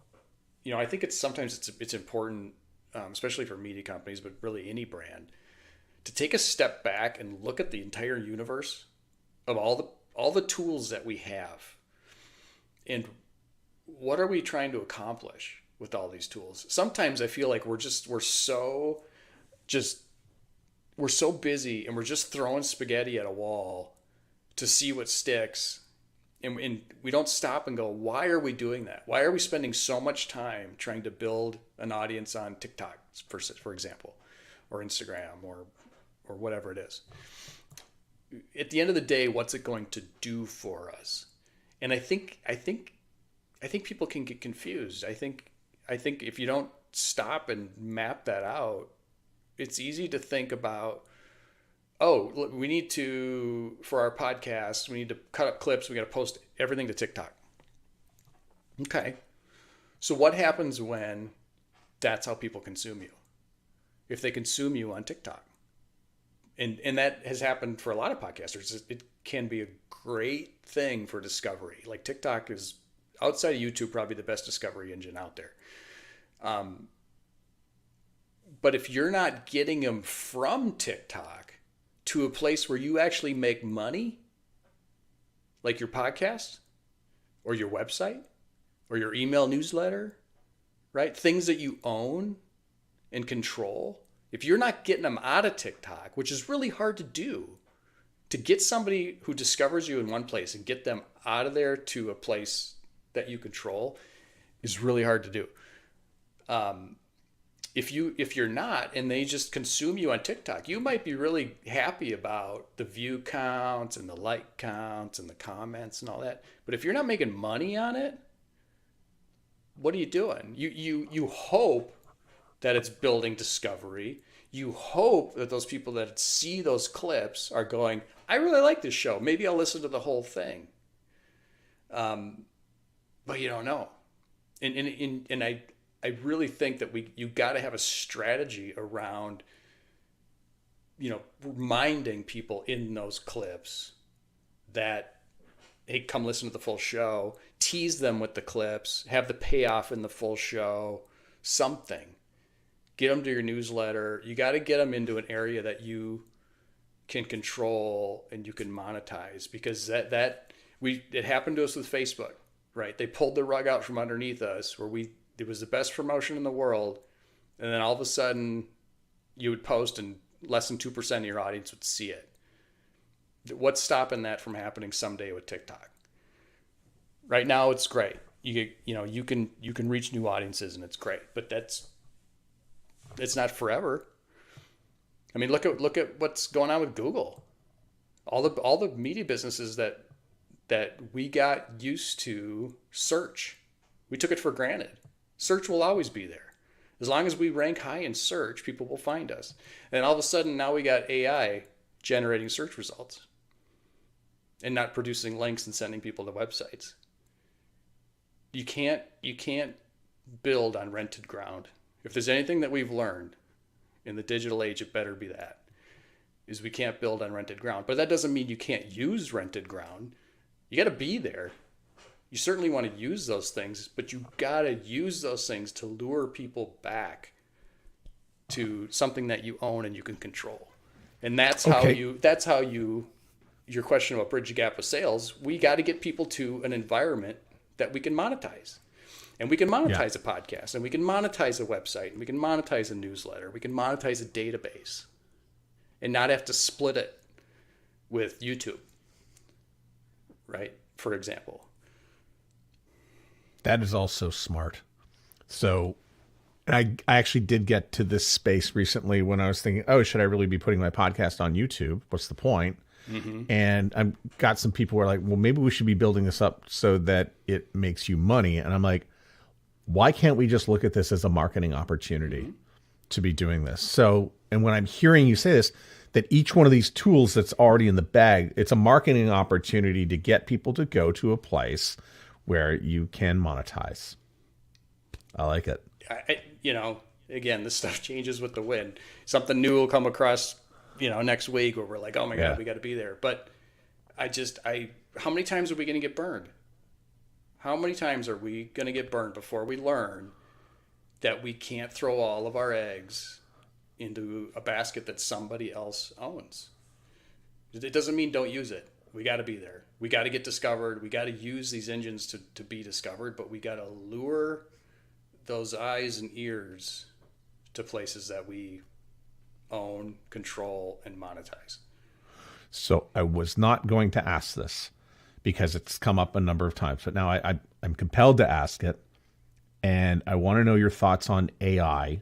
I think sometimes it's important, especially for media companies, but really any brand, to take a step back and look at the entire universe of all the tools that we have, and what are we trying to accomplish with all these tools. Sometimes I feel like we're so busy and we're just throwing spaghetti at a wall to see what sticks, and we don't stop and go, why are we doing that? Why are we spending so much time trying to build an audience on TikTok, for example, or Instagram or whatever it is? At the end of the day, what's it going to do for us? And I think people can get confused. I think if you don't stop and map that out, it's easy to think about, oh, look, we need to, for our podcast, we need to cut up clips. We got to post everything to TikTok. Okay. So what happens when that's how people consume you? If they consume you on TikTok? And that has happened for a lot of podcasters. It can be a great thing for discovery. Like TikTok is, outside of YouTube, probably the best discovery engine out there. But if you're not getting them from TikTok to a place where you actually make money, like your podcast or your website or your email newsletter right? Things that you own and control. If you're not getting them out of TikTok, which is really hard to do, to get somebody who discovers you in one place and get them out of there to a place that you control is really hard to do. If you're not, and they just consume you on TikTok, you might be really happy about the view counts and the like counts and the comments and all that. But if you're not making money on it, what are you doing? You hope that it's building discovery. You hope that those people that see those clips are going, I really like this show. Maybe I'll listen to the whole thing. But you don't know. And I really think that you got to have a strategy around, reminding people in those clips that, hey, come listen to the full show, tease them with the clips, have the payoff in the full show, something. Get them to your newsletter. You got to get them into an area that you can control and you can monetize, because it happened to us with Facebook, right? They pulled the rug out from underneath us where it was the best promotion in the world. And then all of a sudden you would post and less than 2% of your audience would see it. What's stopping that from happening someday with TikTok? Right now it's great. You can reach new audiences and it's great, but it's not forever. I mean, look at what's going on with Google. All the media businesses that we got used to search. We took it for granted. Search will always be there. As long as we rank high in search, people will find us. And all of a sudden now we got AI generating search results and not producing links and sending people to websites. You can't build on rented ground. If there's anything that we've learned in the digital age, it better be that, is we can't build on rented ground. But that doesn't mean you can't use rented ground. You got to be there. You certainly want to use those things, but you got to use those things to lure people back to something that you own and you can control. And that's how your question about bridge the gap with sales, we got to get people to an environment that we can monetize. And we can monetize a podcast, and we can monetize a website, and we can monetize a newsletter, we can monetize a database, and not have to split it with YouTube, right? For example. That is also smart. So, and I actually did get to this space recently when I was thinking, oh, should I really be putting my podcast on YouTube? What's the point? Mm-hmm. And I've got some people who are like, well, maybe we should be building this up so that it makes you money. And I'm like, why can't we just look at this as a marketing opportunity to be doing this? So, and when I'm hearing you say this, that each one of these tools that's already in the bag, it's a marketing opportunity to get people to go to a place where you can monetize. I like it. Again, this stuff changes with the wind. Something new will come across, next week where we're like, oh my God, we got to be there. But how many times are we going to get burned? How many times are we going to get burned before we learn that we can't throw all of our eggs into a basket that somebody else owns? It doesn't mean don't use it. We got to be there. We got to get discovered. We got to use these engines to be discovered, but we got to lure those eyes and ears to places that we own, control, and monetize. So I was not going to ask this because it's come up a number of times, but now I'm compelled to ask it. And I want to know your thoughts on AI,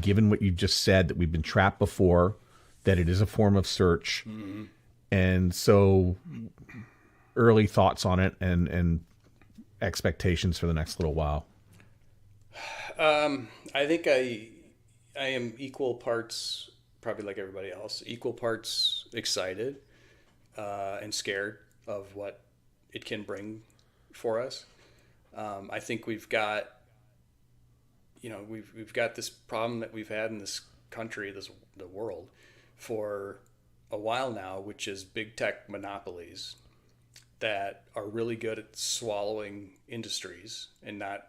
given what you just said, that we've been trapped before, that it is a form of search. Mm-hmm. And so early thoughts on it and expectations for the next little while. I think I am equal parts, probably like everybody else, equal parts excited and scared of what it can bring for us. I think we've got this problem that we've had in this country, the world, for a while now, which is big tech monopolies that are really good at swallowing industries and not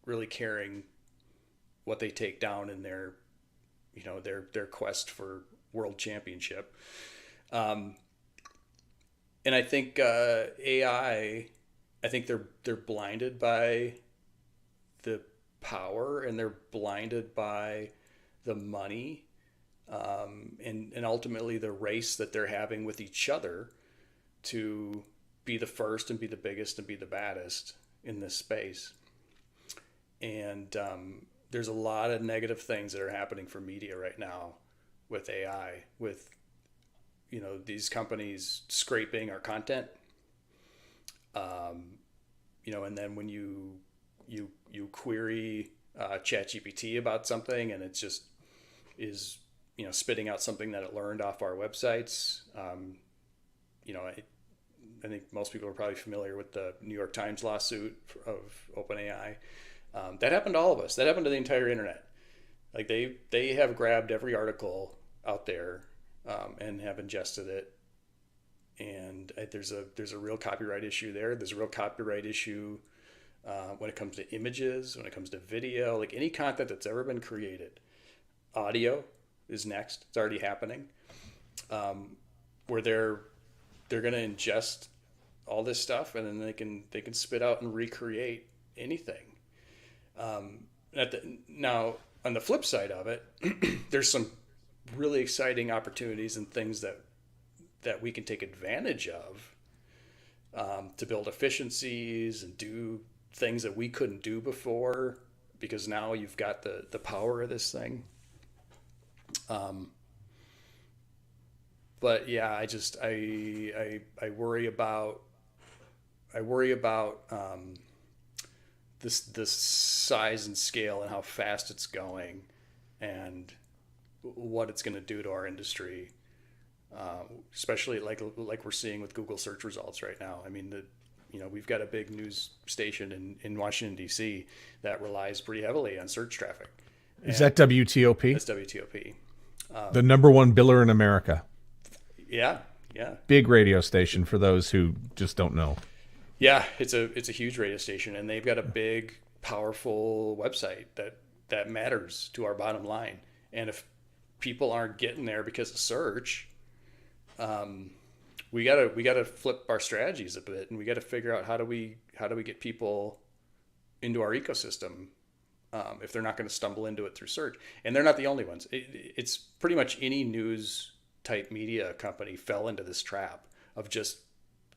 really caring what they take down in their quest for world championship. And I think AI, I think they're blinded by the power, and they're blinded by the money, and ultimately the race that they're having with each other to be the first and be the biggest and be the baddest in this space. And there's a lot of negative things that are happening for media right now with AI, with, you know, these companies scraping our content. You know, and then when you query ChatGPT about something, and it just is, you know, spitting out something that it learned off our websites. You know, I think most people are probably familiar with the New York Times lawsuit of OpenAI. That happened to all of us. That happened to the entire internet. Like they have grabbed every article out there and have ingested it. And there's a real copyright issue there. There's a real copyright issue when it comes to images, when it comes to video, like any content that's ever been created. Audio is next. It's already happening. Where they're going to ingest all this stuff, and then they can spit out and recreate anything. Now, on the flip side of it, there's some really exciting opportunities and things that we can take advantage of to build efficiencies and do things that we couldn't do before, because now you've got the power of this thing. But yeah, I worry about this size and scale and how fast it's going, and what it's going to do to our industry, especially like we're seeing with Google search results right now. I mean, we've got a big news station in Washington, D.C. that relies pretty heavily on search traffic. Is that WTOP? That's WTOP. The number one biller in America. Yeah. Big radio station for those who just don't know. Yeah, it's a huge radio station, and they've got a big, powerful website that matters to our bottom line. And if people aren't getting there because of search, we gotta flip our strategies a bit, and we got to figure out how do we get people into our ecosystem if they're not going to stumble into it through search. And they're not the only ones. It's pretty much any news type media company fell into this trap of just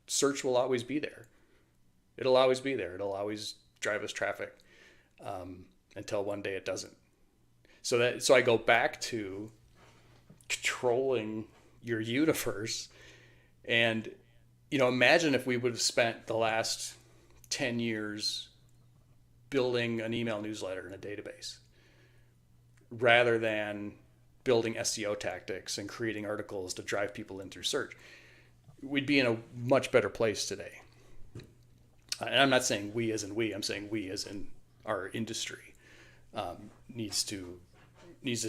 search will always be there. It'll always be there. It'll always drive us traffic until one day it doesn't. So I go back to controlling your universe. And, imagine if we would have spent the last 10 years building an email newsletter in a database rather than building SEO tactics and creating articles to drive people in through search. We'd be in a much better place today. And I'm not saying we as in we, I'm saying we as in our industry needs to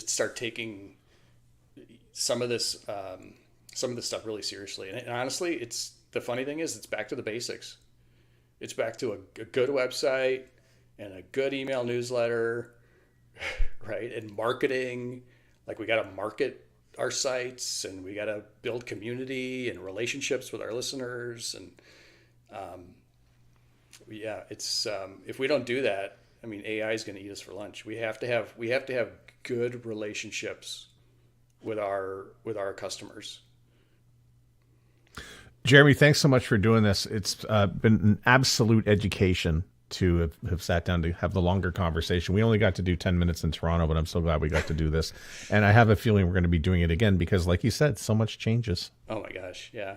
start taking some of this stuff really seriously. And honestly, the funny thing is, it's back to the basics. It's back to a good website and a good email newsletter, right? And marketing, like we got to market our sites, and we got to build community and relationships with our listeners. And it's if we don't do that, I mean, AI is going to eat us for lunch. We have to have good relationships with our customers. Jeremy, thanks so much for doing this. It's been an absolute education to have sat down to have the longer conversation. We only got to do 10 minutes in Toronto, but I'm so glad we got to do this. And I have a feeling we're going to be doing it again because, like you said, so much changes. Oh my gosh, yeah.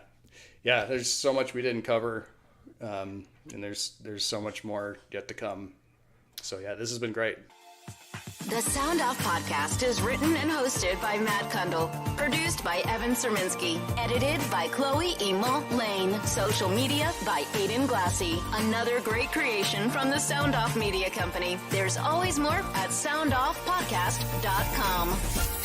There's so much we didn't cover, and there's so much more yet to come. So yeah, this has been great. The Sound Off Podcast is written and hosted by Matt Kundle. Produced by Evan Serminski. Edited by Chloe Emo Lane. Social media by Aiden Glassy. Another great creation from the Sound Off Media Company. There's always more at soundoffpodcast.com.